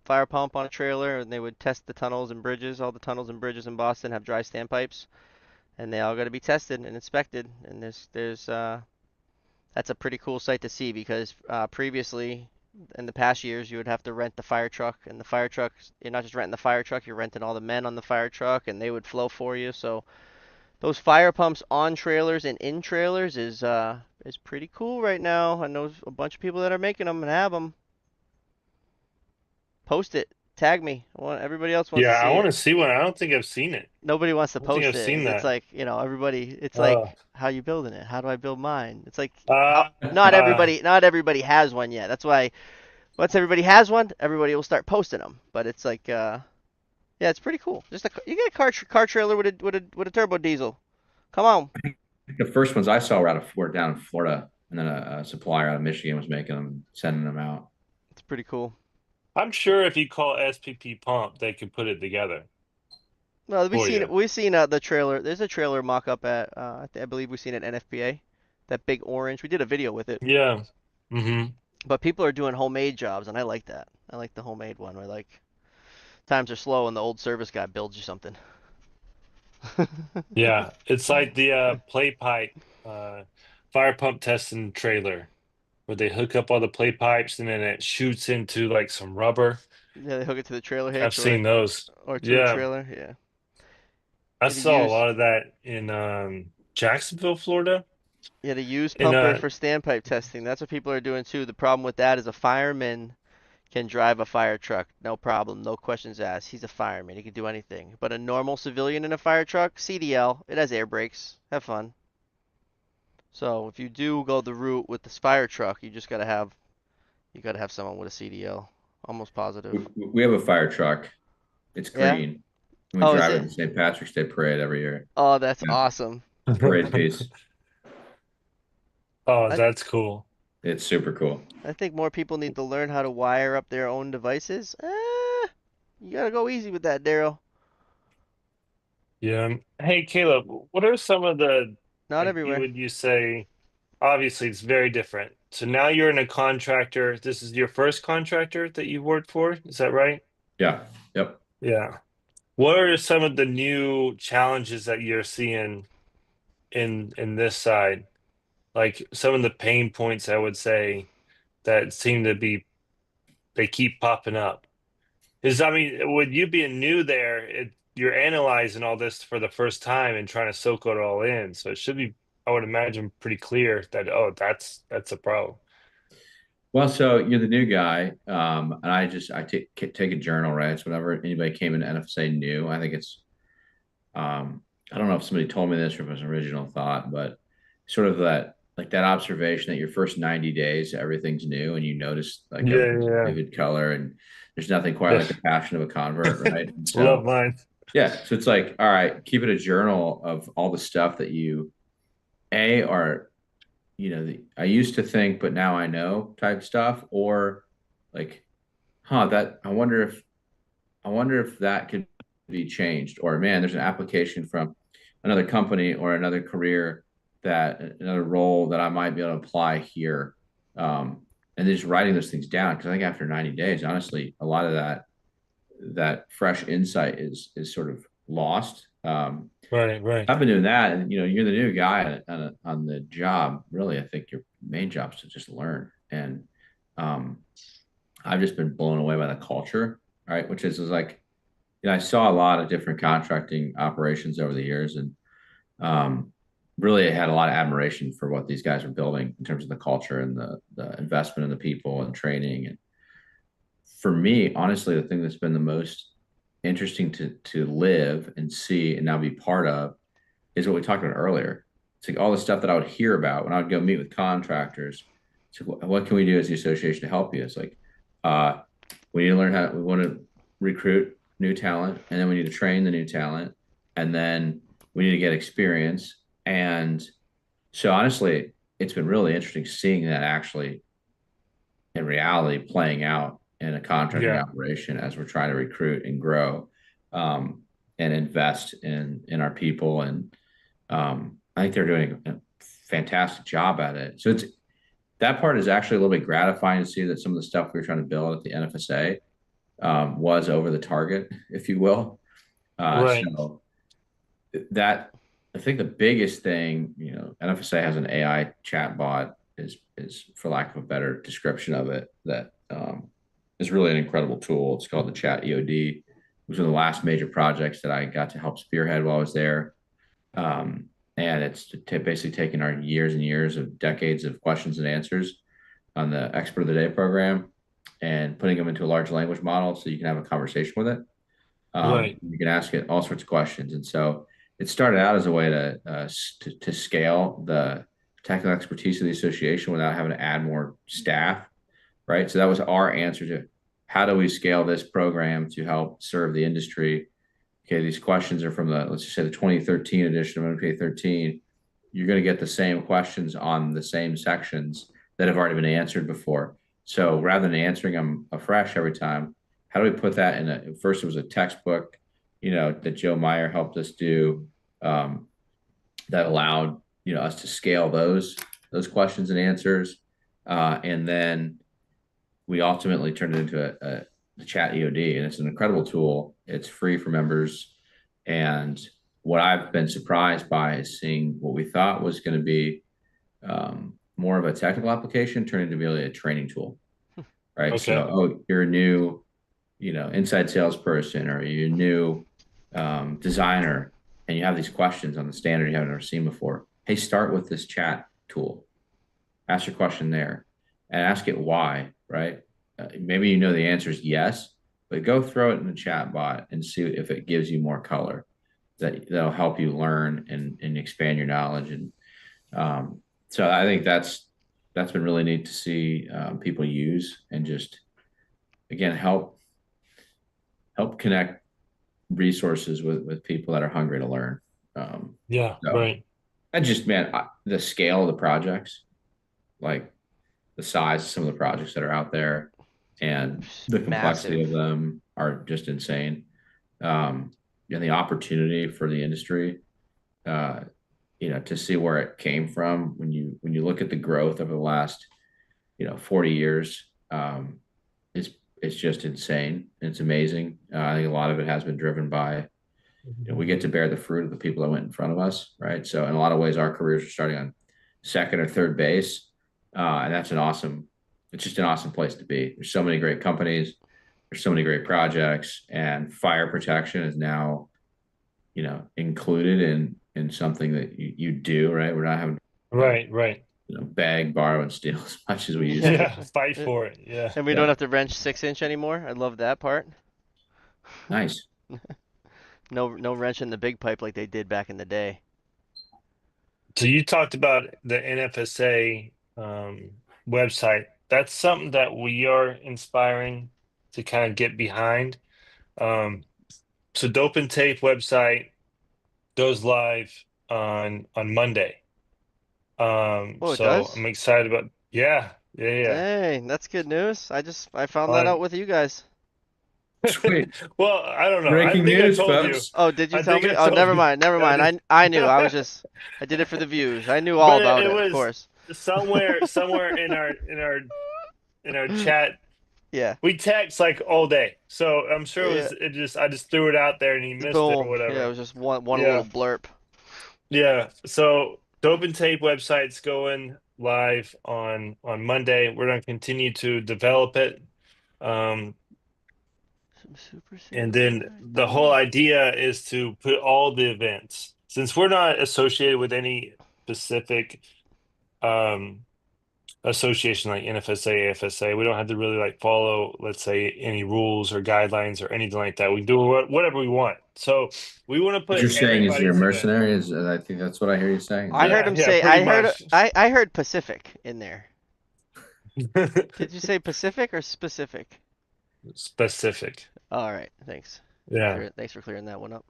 fire pump on a trailer, and they would test the tunnels and bridges. All the tunnels and bridges in Boston have dry standpipes, and they all got to be tested and inspected. And that's a pretty cool sight to see because previously, in the past years, you would have to rent the fire truck, and the fire truck, you're not just renting the fire truck, you're renting all the men on the fire truck, and they would flow for you. So those fire pumps on trailers and in trailers is pretty cool right now. I know a bunch of people that are making them and have them. Post it, tag me. Everybody else wants Yeah, to I see want it. to see one. I don't think I've seen it. Nobody wants to I don't think post I've it. seen It's that. like, everybody, it's Uh, like, how you building it? How do I build mine? It's like, how, uh, not uh, everybody, not everybody has one yet. That's why once everybody has one, everybody will start posting them. But it's like, yeah, it's pretty cool. You get a car trailer with a turbo diesel. Come on. the first ones I saw were down in Florida, and then a supplier out of Michigan was making them, sending them out. It's pretty cool. I'm sure if you call SPP Pump, they can put it together Well, for you. we've seen the trailer. There's a trailer mock up at I believe we've seen it at NFPA. That big orange. We did a video with it. Yeah. Hmm. But people are doing homemade jobs, and I like that. I like the homemade one where like times are slow and the old service guy builds you something. Yeah. It's like the play pipe uh, fire pump testing trailer where they hook up all the play pipes and then it shoots into like some rubber. Yeah, they hook it to the trailer I've hitch seen those. or to a Yeah. trailer. Yeah. I Yeah, the saw a use lot of that in Jacksonville, Florida. yeah, the use And pumper for standpipe testing. That's what people are doing too. The problem with that is a fireman can drive a fire truck, no problem, no questions asked. He's a fireman, he can do anything. But a normal civilian in a fire truck, CDL, it has air brakes. Have fun. So if you do go the route with this fire truck, you gotta have someone with a CDL. Almost positive. We have a fire truck. It's Yeah? green. And we Oh, is drive it it? in the St. Patrick's Day parade every year. Oh, that's Yeah, awesome. parade piece. Oh, I that's cool. It's super cool. I think more people need to learn how to wire up their own devices. You gotta go easy with that, Daryl. Yeah. Hey, Caleb, what are some of the, Not like, everywhere. you say, obviously it's very different. So now you're in a contractor. This is your first contractor that you worked for. Is that right? Yeah. Yep. Yeah. What are some of the new challenges that you're seeing in this side? Like some of the pain points I would say that seem to be they keep popping up. Because I mean, with you being new there, you're analyzing all this for the first time and trying to soak it all in. So it should be, I would imagine, pretty clear that oh, that's a problem. Well, so you're the new guy, and I take a journal, right? So whenever anybody came into NFSA new, I think it's I don't know if somebody told me this or if it was an original thought, but sort of that like that observation that your first 90 days everything's new and you notice like Yeah, everything's yeah, vivid color and there's nothing quite yeah. like the passion of a convert, right? And Love so mine. yeah, so it's like, all right, keep it a journal of all the stuff that you are, I used to think, but now I know type stuff, or like, that I wonder if that could be changed, or man, there's an application from another company or another career that another role that I might be able to apply here. And just writing those things down because I think after 90 days, honestly, a lot of that fresh insight is sort of lost. Right, right. I've been doing that, and you're the new guy on the job. Really, I think your main job is to just learn, and um, I've just been blown away by the culture, right? Which is like, I saw a lot of different contracting operations over the years, and really I had a lot of admiration for what these guys are building in terms of the culture and the investment in the people and training. And for me, honestly, the thing that's been the most interesting to live and see and now be part of is what we talked about earlier. It's like all the stuff that I would hear about when I would go meet with contractors. So what can we do as the association to help you? It's like, uh, we need to learn we want to recruit new talent, and then we need to train the new talent, and then we need to get experience. And so honestly, it's been really interesting seeing that actually in reality playing out in a contracting Yeah. operation as we're trying to recruit and grow, and invest in our people. And I think they're doing a fantastic job at it. So that part is actually a little bit gratifying to see that some of the stuff we were trying to build at the NFSA was over the target, if you will. Right. So that I think the biggest thing, NFSA has an AI chat bot is for lack of a better description of it, that is really an incredible tool. It's called the Chat EOD. It was one of the last major projects that I got to help spearhead while I was there. And it's basically taken our years and years of decades of questions and answers on the Expert of the Day program and putting them into a large language model so you can have a conversation with it. Right. You can ask it all sorts of questions. And so it started out as a way to scale the technical expertise of the association without having to add more staff, right? So that was our answer to how do we scale this program to help serve the industry. Okay, these questions are from let's just say the 2013 edition of NPA 13. You're going to get the same questions on the same sections that have already been answered before. So rather than answering them afresh every time, how do we put that first it was a textbook, that Joe Meyer helped us do, that allowed, us to scale those questions and answers. And then we ultimately turned it into the Chat EOD, and it's an incredible tool. It's free for members. And what I've been surprised by is seeing what we thought was going to be more of a technical application turn into really a training tool, right? So, Okay. you're a new, inside salesperson, or you're a new designer, and you have these questions on the standard you haven't ever seen before. Hey, start with this chat tool. Ask your question there, and ask it why, right? Maybe the answer is yes, but go throw it in the chat bot and see if it gives you more color that'll help you learn and expand your knowledge. And so I think that's been really neat to see people use and just again help connect resources with people that are hungry to learn. Yeah, So right. and just man, the scale of the projects, like the size of some of the projects that are out there and the complexity Massive. of them are just insane. Um, and the opportunity for the industry, uh, to see where it came from when you look at the growth over the last 40 years, it's it's just insane. It's amazing. I think a lot of it has been driven by we get to bear the fruit of the people that went in front of us, right? So in a lot of ways, our careers are starting on second or third base, and that's an awesome. It's just an awesome place to be. There's so many great companies. There's so many great projects, and fire protection is now, included in something that you do, right? We're not having Right. beg, borrow, and steal as much as we used to. Yeah, fight for it. Yeah. And we don't have to wrench 6-inch anymore. I love that part. Nice. No wrenching the big pipe like they did back in the day. So you talked about the NFSA website. That's something that we are inspiring to kind of get behind. So Dope and Tape website goes live on Monday. Oh, it So does? I'm excited about. Yeah. Dang, that's good news. I found that On out with you guys. Sweet. Well, I don't know. I Breaking think I news, told you. folks. Oh, did you I tell think me? I Oh, told never you. mind. Never Yeah, I mind. did. I knew. I did it for the views. I knew all But about it it, of was course. somewhere in our chat. Yeah. We text like all day, so I'm sure Yeah. I just threw it out there and he missed it or Boom. Yeah, it whatever. was just one little Yeah, blurb. yeah. So Dope and Tape website's going live on Monday. We're gonna continue to develop it, um, Some super and secret then the whole ideas. idea is to put all the events, since we're not associated with any specific um association like NFSA, AFSA. We don't have to really like follow, let's say, any rules or guidelines or anything like that. We do whatever we want. So we want to What put you're saying is you're everybody's event. mercenaries, and I think that's what I hear you saying. Is I that heard Yeah, him yeah, say. pretty much. I heard Pacific in there. Did you say Pacific or specific? Specific. All right. Thanks. Yeah, Thanks for clearing that one up.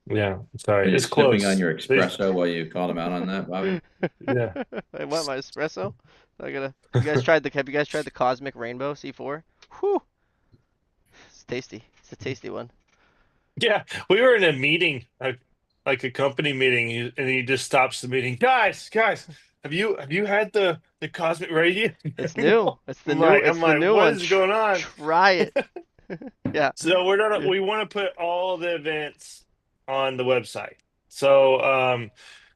yeah. are Sorry, you it's sipping on close. your espresso while you called him out on that, Bobby? Yeah. I want my espresso. I gotta. Have you guys tried the Cosmic Rainbow C4? Whew. It's tasty. It's a tasty one. Yeah, we were in a meeting, like a company meeting, and he just stops the meeting. Guys, have you had the cosmic radio? It's new. It's the I'm new. like, It's the new what one. is going on? Try it. Yeah. So Yeah. we want to put all the events on the website. So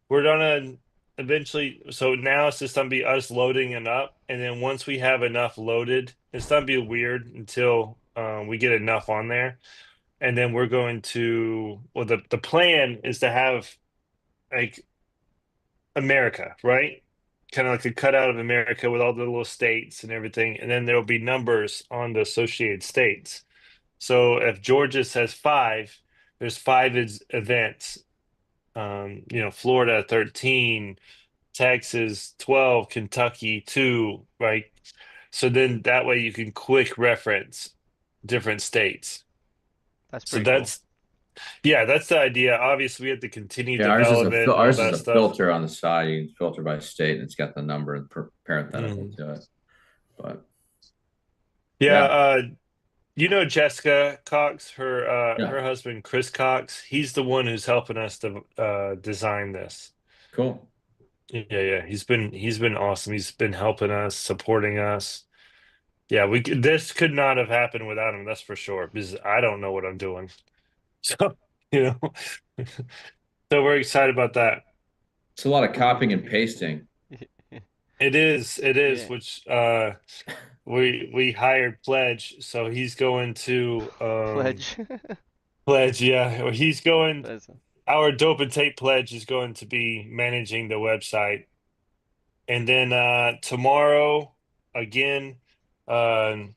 we're gonna eventually, so now it's just gonna be us loading it up, and then once we have enough loaded, it's gonna be weird until we get enough on there. And then we're going to, well, the plan is to have like America, right? Kind of like a cutout of America with all the little states and everything. And then there'll be numbers on the associated states. So if Georgia says five, there's five events. Florida 13, Texas 12, Kentucky 2, right? So then that way you can quick reference different states. That's So pretty cool. that's the idea. Obviously, we have to continue Yeah, ours is a development and all ours is that a stuff. filter on the side. You can filter by state, and it's got the number and parenthetical Mhm. to it. But Yeah, yeah, Jessica Cox, her yeah, husband Chris Cox. He's the one who's helping us to design this. cool. Yeah. He's been awesome. He's been helping us, supporting us. Yeah, this could not have happened without him. That's for sure. Because I don't know what I'm doing. So you know, so we're excited about that. It's a lot of copying and pasting. It is, Yeah. which we hired Pledge, so he's going to Pledge. Pledge, yeah. He's going That's- our Dope and Tape Pledge is going to be managing the website. And then tomorrow again, um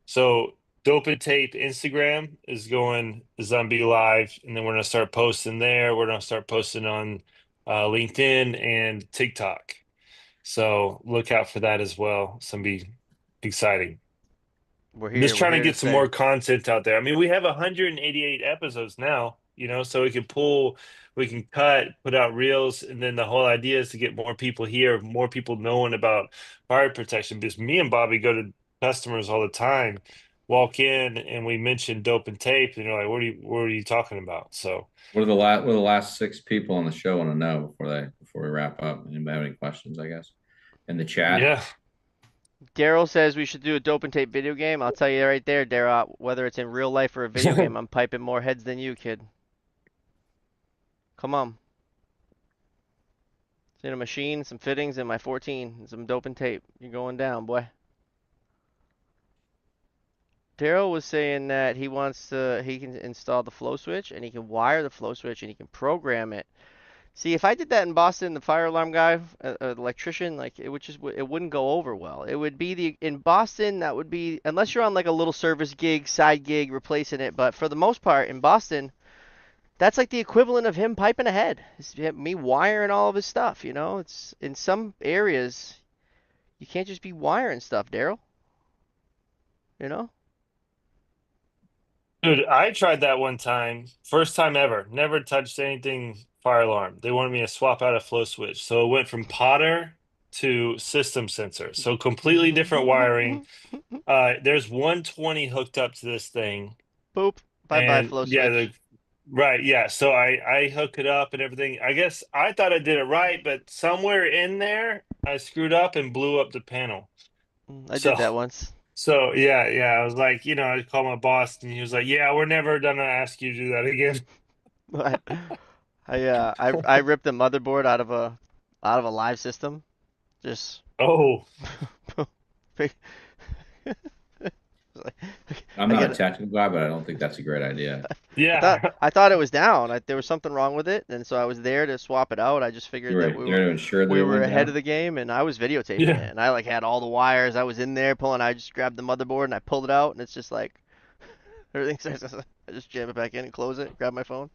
so Dope and Tape Instagram is gonna be live, and then we're gonna start posting there. We're gonna start posting on LinkedIn and TikTok. So look out for that as well. It's gonna be exciting. We're I'm just here. We're trying to here to get some stay. more content out there. I mean, we have 188 episodes now, so we can cut, put out reels, and then the whole idea is to get more people here, more people knowing about fire protection. Because me and Bobby go to customers all the time, walk in and we mention dope and tape, and you're like, what are you talking about? So What are the last six people on the show want to know before we wrap up? Anybody have any questions, I guess, in the chat? yeah. Daryl says we should do a dope and tape video game. I'll tell you right there, Daryl, whether it's in real life or a video game, I'm piping more heads than you, kid. Come on. It's in a machine, some fittings, and my 14, and some dope and tape. You're going down, boy. Daryl was saying that he can install the flow switch, and he can wire the flow switch, and he can program it. See, if I did that in Boston, the fire alarm guy, electrician, like it wouldn't go over well. It would be in Boston, that would be, unless you're on like a little service gig, side gig, replacing it. But for the most part, in Boston, that's like the equivalent of him piping ahead. It's me wiring all of his stuff, you know? It's in some areas, you can't just be wiring stuff, Daryl. You know? Dude, I tried that one time, first time ever. Never touched anything fire alarm. They wanted me to swap out a flow switch. So it went from Potter to system sensor. So completely different wiring. There's 120 hooked up to this thing. Boop. Bye bye, And flow yeah, switch. right, yeah. So I hook it up and everything. I guess I thought I did it right, but somewhere in there I screwed up and blew up the panel. I So did that once. so yeah. I was like, I called my boss and he was like, "Yeah, we're never gonna ask you to do that again." I ripped the motherboard out of a live system. Just Oh, I'm I not a get it. technical guy, but I don't think that's a great idea. yeah. I thought it was down. There was something wrong with it, and so I was there to swap it out. I just You figured were that there to ensure that we it were went ahead down. of the game, and I was videotaping Yeah. it, and I like had all the wires. I was in there pulling. I just grabbed the motherboard and I pulled it out, and it's just like everything starts. I just jam it back in and close it. Grab my phone.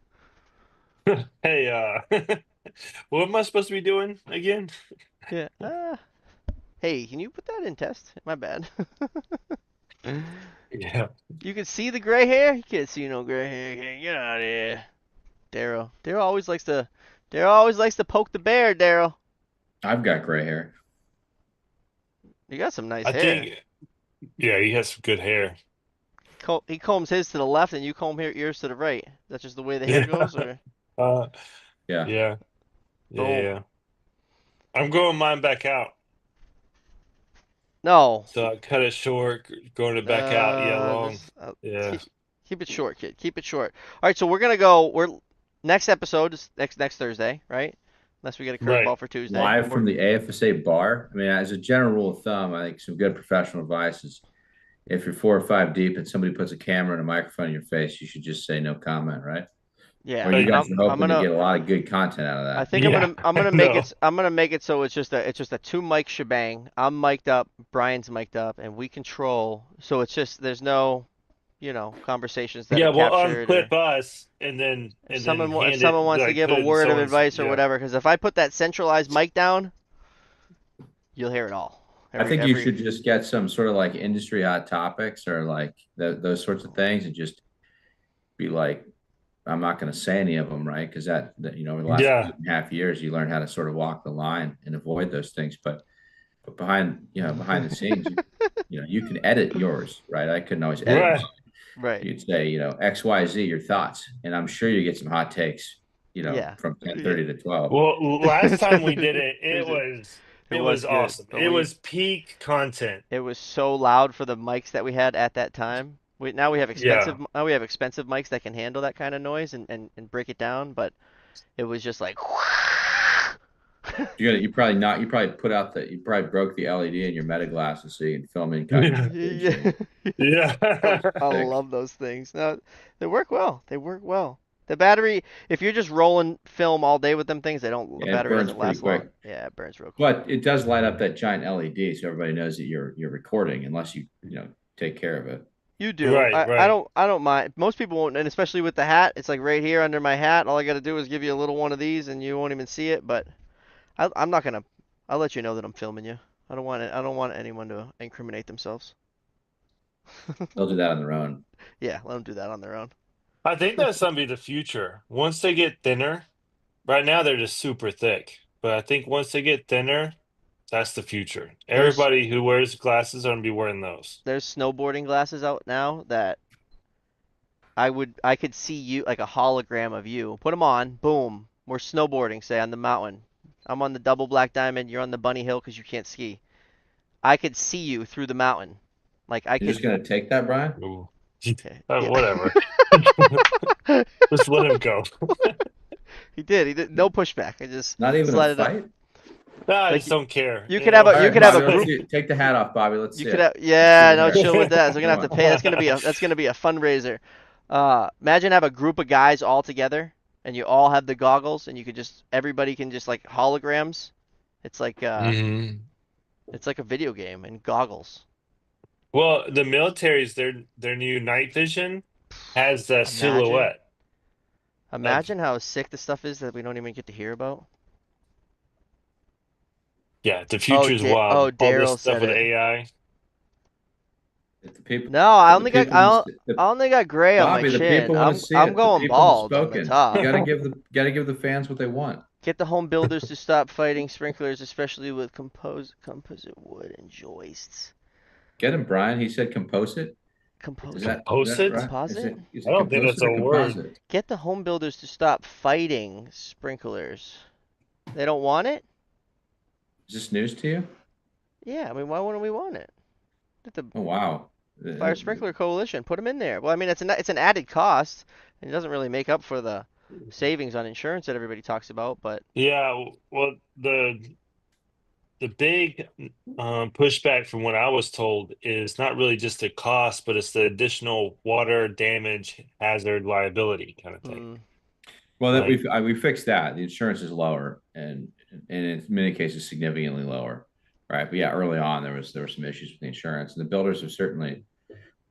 Hey, what am I supposed to be doing again? Yeah. Hey, can you put that in test? My bad. Yeah. You can see the gray hair? You can't see no gray hair. Get out of here. Daryl. Daryl always likes to poke the bear, Daryl. I've got gray hair. You got some nice I hair. think, yeah, he has some good hair. He combs his to the left and you comb your ears to the right. That's just the way the hair Yeah. goes, or Uh, Yeah. yeah. boom. Yeah. I'm growing mine back out. No. So I cut it short, growing it back out. Yeah, long. This Yeah. keep it short, kid. Keep it short. All right, so we're gonna go. We're next episode is next Thursday, right? Unless we get a Right. curveball for Tuesday. Live from the AFSA bar. I mean, as a general rule of thumb, I think some good professional advice is if you're 4 or 5 deep and somebody puts a camera and a microphone in your face, you should just say no comment, right? Yeah, Or you and guys are I'm hoping to gonna. get a lot of good content out of I that. think Yeah. I'm gonna make No. it. I'm gonna make it so it's just a two mic shebang. I'm mic'd up, Brian's mic'd up, and we control. So it's just there's no, conversations that are Yeah, we'll captured or. unclip us and If then if hand someone it wants to like give put a it in word of someone's advice or yeah. whatever, because if I put that centralized mic down, you'll hear it all. I think you should just get some sort of like industry hot topics or like those sorts of things and just be like, I'm not going to say any of them, right? Because over the last Yeah. 8.5 years, you learn how to sort of walk the line and avoid those things. But behind the scenes, you can edit yours, right? I couldn't always edit Right. mine. Right. You'd say, XYZ, your thoughts, and I'm sure you get some hot takes, Yeah. from Yeah. 10:30 to 12. Well, last time we did it, It was it it was was good, awesome. but It was peak content. it was so loud for the mics that we had at that time. Now we have Yeah. expensive mics that can handle that kind of noise and break it down, but it was just like You probably you probably broke the LED in your meta glasses so you can film in Yeah. yeah. Yeah. I love those things. No, they work well. They work well. The battery, if you're just rolling film all day with them things, the Yeah, it battery burns doesn't pretty last long. quick. Yeah, it burns real quick. But it does light up that giant LED so everybody knows that you're recording unless you take care of it. You do. Right, right. I don't mind. Most people won't, and especially with the hat, it's like right here under my hat. All I got to do is give you a little one of these, and you won't even see it. But I'm not gonna. I'll let you know that I'm filming you. I don't want it. I don't want anyone to incriminate themselves. They'll do that on their own. Yeah, let them do that on their own. I think that's gonna be the future. Once they get thinner, right now they're just super thick. But I think once they get thinner, That's the future. There's Everybody who wears glasses are gonna be wearing those. there's snowboarding glasses out now that I could see you like a hologram of you. Put them on, boom. We're snowboarding, say on the mountain. I'm on the double black diamond. You're on the bunny hill because you can't ski. I could see you through the mountain. Like I You're just could. gonna take that, Brian? Ooh. Okay. Yeah. Whatever. Just let him go. He did. He did. No pushback. I just Not even slide a it up. fight? No, I Like just don't care. you could have a All you right, could have a Bobby, let's group. see it. Take the hat off, Bobby. Let's You see could it. have. Yeah, no Let's see the chill with hair. that. So we're gonna have to Come pay. That's gonna be a fundraiser. Imagine have a group of guys all together, and you all have the goggles, and you could just everybody can just like holograms. It's like Hmm. it's like a video game and goggles. Well, the military's their new night vision has the Imagine, silhouette of imagine how sick the stuff is that we don't even get to hear about. yeah, the future's Oh, wild. All this Daryl stuff said with it. AI. If the people, No, I if the only got people, want to- I only got gray on my Bobby, the chin. people want to see I'm it. The going people have bald on the spoken. You top. gotta give the fans what they want. Get the home builders to stop fighting sprinklers, especially with composite wood and joists. Get him, Brian. He said composite. Is Composite? that Composite? right? Composite? Is I it don't think that's composite or a word. composite? Get the home builders to stop fighting sprinklers. They don't want it? Is this news to you? Yeah, I mean, why wouldn't we want it? Get the Oh wow. Fire Sprinkler Coalition, put them in there. Well, I mean, it's an added cost, and it doesn't really make up for the savings on insurance that everybody talks about, but Yeah, well, the big pushback from what I was told is not really just the cost, but it's the additional water damage hazard liability kind of thing. Well, that Like, we fixed that. The insurance is lower, and in many cases significantly lower, right? But yeah, early on there were some issues with the insurance, and the builders have certainly,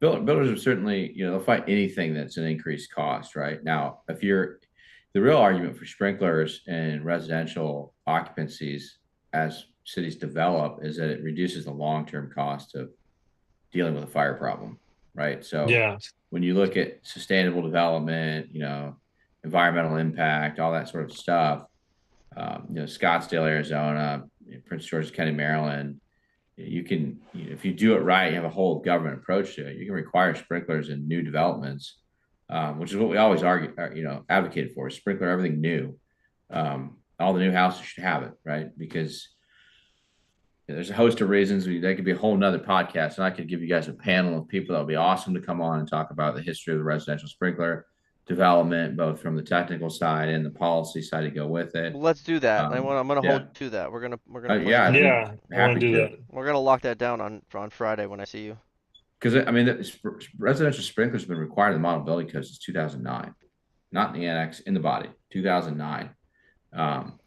they'll fight anything that's an increased cost, right? Now, the real argument for sprinklers and residential occupancies as cities develop is that it reduces the long-term cost of dealing with a fire problem, right? So yeah, when you look at sustainable development, environmental impact, all that sort of stuff, Scottsdale, Arizona, Prince George's County, Maryland, you can, if you do it right, you have a whole government approach to it. You can require sprinklers in new developments, which is what we always advocate for: sprinkler everything new. All the new houses should have it, right? Because there's a host of reasons. That could be a whole nother podcast, and I could give you guys a panel of people that would be awesome to come on and talk about the history of the residential sprinkler development, both from the technical side and the policy side to go with it. well, let's do that. I'm gonna Yeah. hold you to that. We're gonna plan Yeah, that. yeah, I want to happy do to. that. We're gonna lock that down on Friday when I see you. Because I mean, residential sprinklers have been required in the model building code since 2009, not in the annex, in the body, 2009.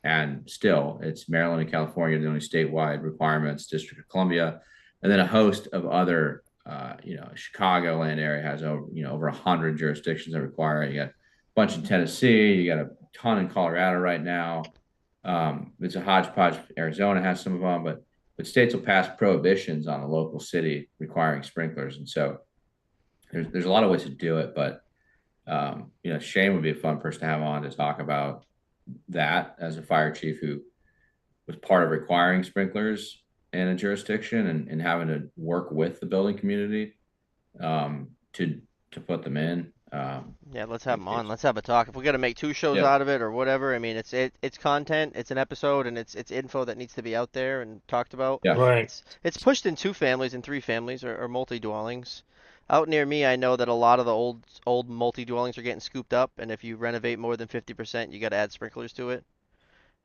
And still, it's Maryland and California, the only statewide requirements, District of Columbia, and then a host of other, Chicagoland area has over 100 jurisdictions that require it. You got a bunch in Tennessee, you got a ton in Colorado right now. It's a hodgepodge. Arizona has some of them, but states will pass prohibitions on a local city requiring sprinklers, and so there's a lot of ways to do it. But Shane would be a fun person to have on to talk about that as a fire chief who was part of requiring sprinklers in a jurisdiction and having to work with the building community to put them in. Yeah, let's have him on. Let's have a talk. If we got to make 2 shows Yeah. out of it or whatever, I mean, it's content, it's an episode, and it's info that needs to be out there and talked about. Yeah. Right. It's pushed in 2 families and 3 families or multi-dwellings. Out near me, I know that a lot of the old multi-dwellings are getting scooped up, and if you renovate more than 50%, you got to add sprinklers to it.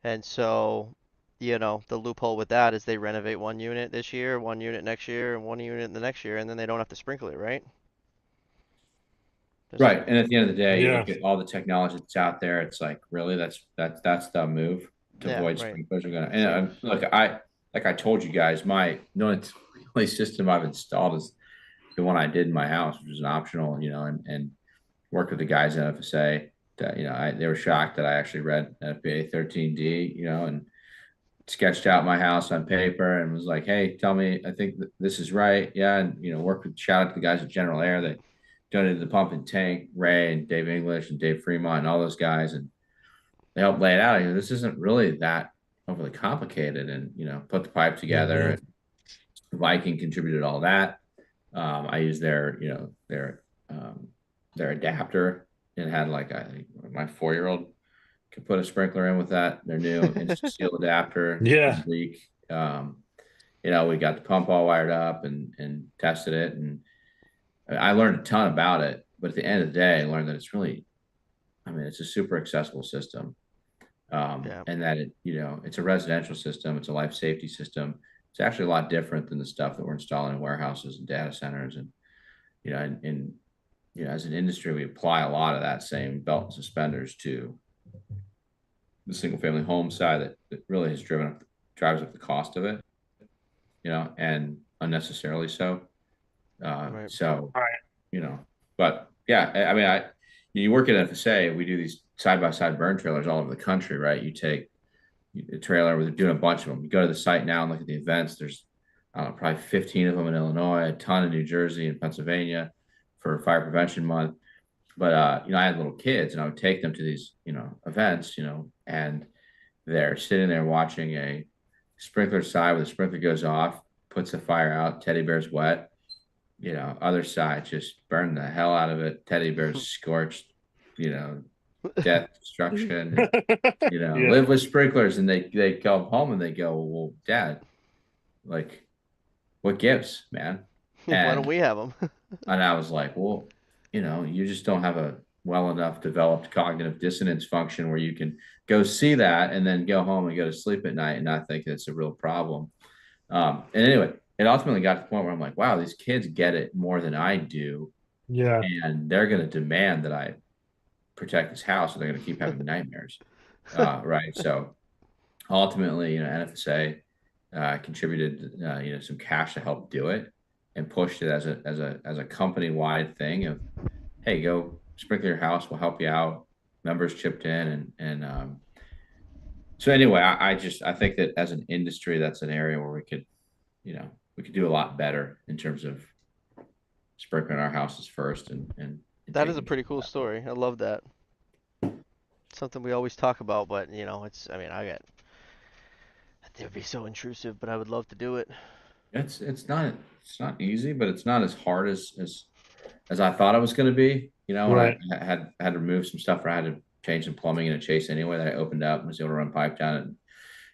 And so, the loophole with that is they renovate 1 unit this year, 1 unit next year, and 1 unit the next year, and then they don't have to sprinkle it, right? Right. And at the end of the day, you Yeah. look at all the technology that's out there. It's like, really, that's the move to Yeah, avoid right. sprinklers are gonna. And look, I told you guys, the only system I've installed is the one I did in my house, which is an optional, and worked with the guys in FSA. They were shocked that I actually read FBA 13D, and sketched out my house on paper and was like, hey, tell me, I think this is right. Yeah. And, shout out to the guys at General Air that donated the pump and tank, Ray and Dave English and Dave Fremont and all those guys. And they helped lay it out. This isn't really that overly complicated, and put the pipe together. And Viking contributed all that. I used their adapter. It had like my 4-year-old could put a sprinkler in with that. Their new Insta-Seal adapter Yeah. didn't leak. We got the pump all wired up and tested it, and I learned a ton about it. But at the end of the day, I learned that it's a super accessible system, Yeah. and that it's a residential system, it's a life safety system. It's actually a lot different than the stuff that we're installing in warehouses and data centers, and as an industry, we apply a lot of that same belt and suspenders to the single family home side that really has drives up the cost of it, and unnecessarily so. Right. So, All right. But yeah, I mean, you work at FSA, we do these side by side burn trailers all over the country, right? You take a trailer, we're doing a bunch of them. You go to the site now and look at the events. There's, I don't know, probably 15 of them in Illinois, a ton in New Jersey and Pennsylvania for Fire Prevention Month. But I had little kids, and I would take them to these, events, and they're sitting there watching a sprinkler side where the sprinkler goes off, puts the fire out, teddy bear's wet. Other side just burned the hell out of it. Teddy bear's scorched, death, destruction. Yeah. Live with sprinklers, and they go home and they go, well, Dad, like, what gives, man? Why don't And we have them? and I was like, well, you just don't have a well enough developed cognitive dissonance function where you can go see that and then go home and go to sleep at night and not think it's a real problem. And anyway, it ultimately got to the point where I'm like, wow, these kids get it more than I do. Yeah. And they're going to demand that I protect this house, or they're going to keep having nightmares. Right. So ultimately, NFSA contributed, some cash to help do it, and pushed it as a company wide thing of, hey, go sprinkle your house, we'll help you out. Members chipped in, and so anyway, I think that as an industry, that's an area where we could do a lot better in terms of sprinkling our houses first, and That is a taking pretty care cool of that. story. I love that. Something we always talk about, but I mean, it would be so intrusive, but I would love to do it. It's not easy, but it's not as hard as I thought it was going to be. When I Right. had to remove some stuff, where I had to change some plumbing in a chase anyway, that I opened up and was able to run pipe down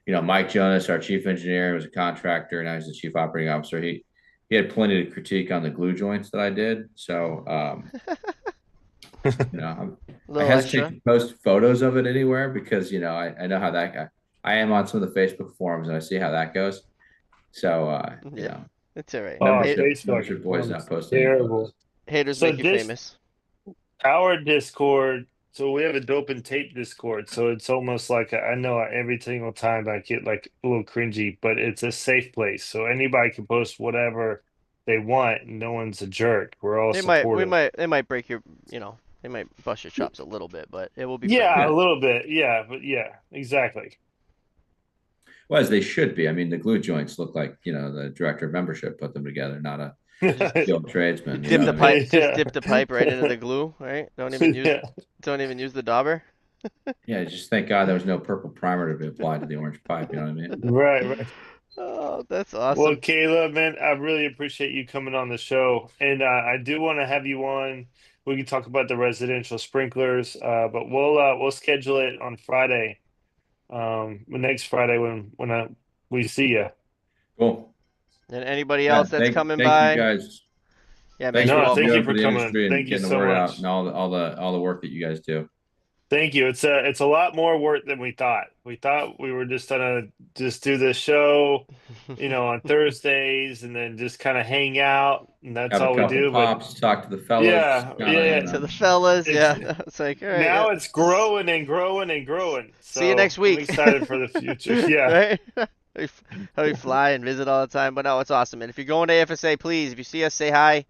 it. Mike Jonas, our chief engineer, was a contractor, and now he's the chief operating officer. He had plenty to critique on the glue joints that I did. So, I Little hesitate extra. to post photos of it anywhere because, I know how that guy, I am on some of the Facebook forums and I see how that goes. So, Yeah, it's all right. Oh, Facebook membership boys not forum's posting any terrible. photos. Haters So make you this famous. our Discord. So we have a dope and tape Discord. So it's almost like I know every single time I get like a little cringy, but it's a safe place. So anybody can post whatever they want, and no one's a jerk. We're all supportive. They might break your, they might bust your chops a little bit, but it will be Yeah, friendly. a Yeah. little bit. Yeah, but yeah, exactly. Well, as they should be. I mean, the glue joints look like, the director of membership put them together, not a skilled tradesman. You Dip know the what I mean? pipe, just Yeah. dip the pipe right into the glue, right? Yeah. Don't even use the dauber. Yeah, just thank God there was no purple primer to be applied to the orange pipe. You know what I mean? Right, right. Oh, that's Well, awesome. Caleb, man, I really appreciate you coming on the show, and I do want to have you on. We can talk about the residential sprinklers, but we'll schedule it on Friday, next Friday when we see you. Cool. And anybody Yeah. else that's Thank coming thank you by, guys. yeah, man, Thanks you're for No, what you're thank welcome. you doing for for the coming. industry and Thank you getting the so word out, much. and all the work that you guys do. Thank you. It's a lot more work than we thought. We thought we were just gonna just do this show, on Thursdays, and then just kind of hang out, and that's Have a all we couple do. But pops, talk to the fellas, yeah, kind of, yeah, To the fellas, it's yeah. It's like, all right, yeah. now it's growing and growing and growing. See you next So I'm week. excited for the future. Yeah. Right? How we fly and visit all the time. But no, it's awesome. And if you're going to AFSA, please, if you see us, say hi.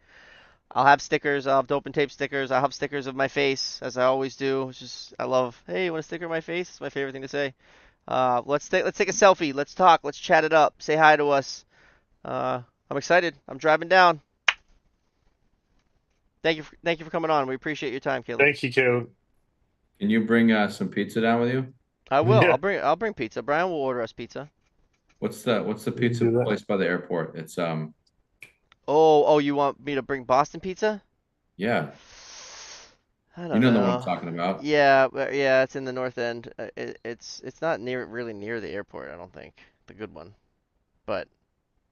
I'll have stickers. I'll have dope and tape stickers. I'll have stickers of my face, as I always do. It's just, I love, hey, you want a sticker of my face? It's my favorite thing to say. Let's take a selfie. Let's talk. Let's chat it up. Say hi to us. I'm excited. I'm driving down. Thank you for coming on. We appreciate your time, Caleb. Thank you, Caleb. Can you bring some pizza down with you? I will. Yeah. I'll bring pizza. Brian will order us pizza. What's the can pizza do that. place by the airport? It's Oh, you want me to bring Boston pizza? yeah, I you don't know the one I'm know. talking about. Yeah, yeah, it's in the north end. It's not really near the airport, I don't think. The good one. But no,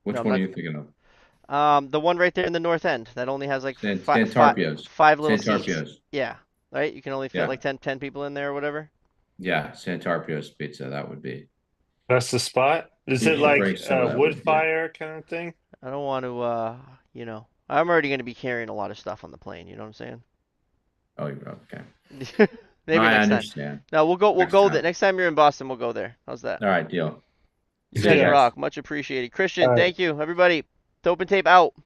Which I'm one are not. you thinking of? The one right there in the north end that only has like Santarpio's. five little seats. Santarpio's. Yeah, right. You can only fit Yeah, like 10 people in there or whatever. yeah, Santarpio's pizza. That would be. That's the spot. Is You it should like bring some of that wood with you. fire kind of thing? I don't want to, I'm already going to be carrying a lot of stuff on the plane. You know what I'm Oh, okay. saying? Maybe I next time. understand. No, we'll Next go there. time. Next time you're in Boston, we'll go there. How's that? All right, deal. You See you guys Yeah. guys. rock. Much appreciated. Christian, All right. thank you. Everybody, Dope and Tape out.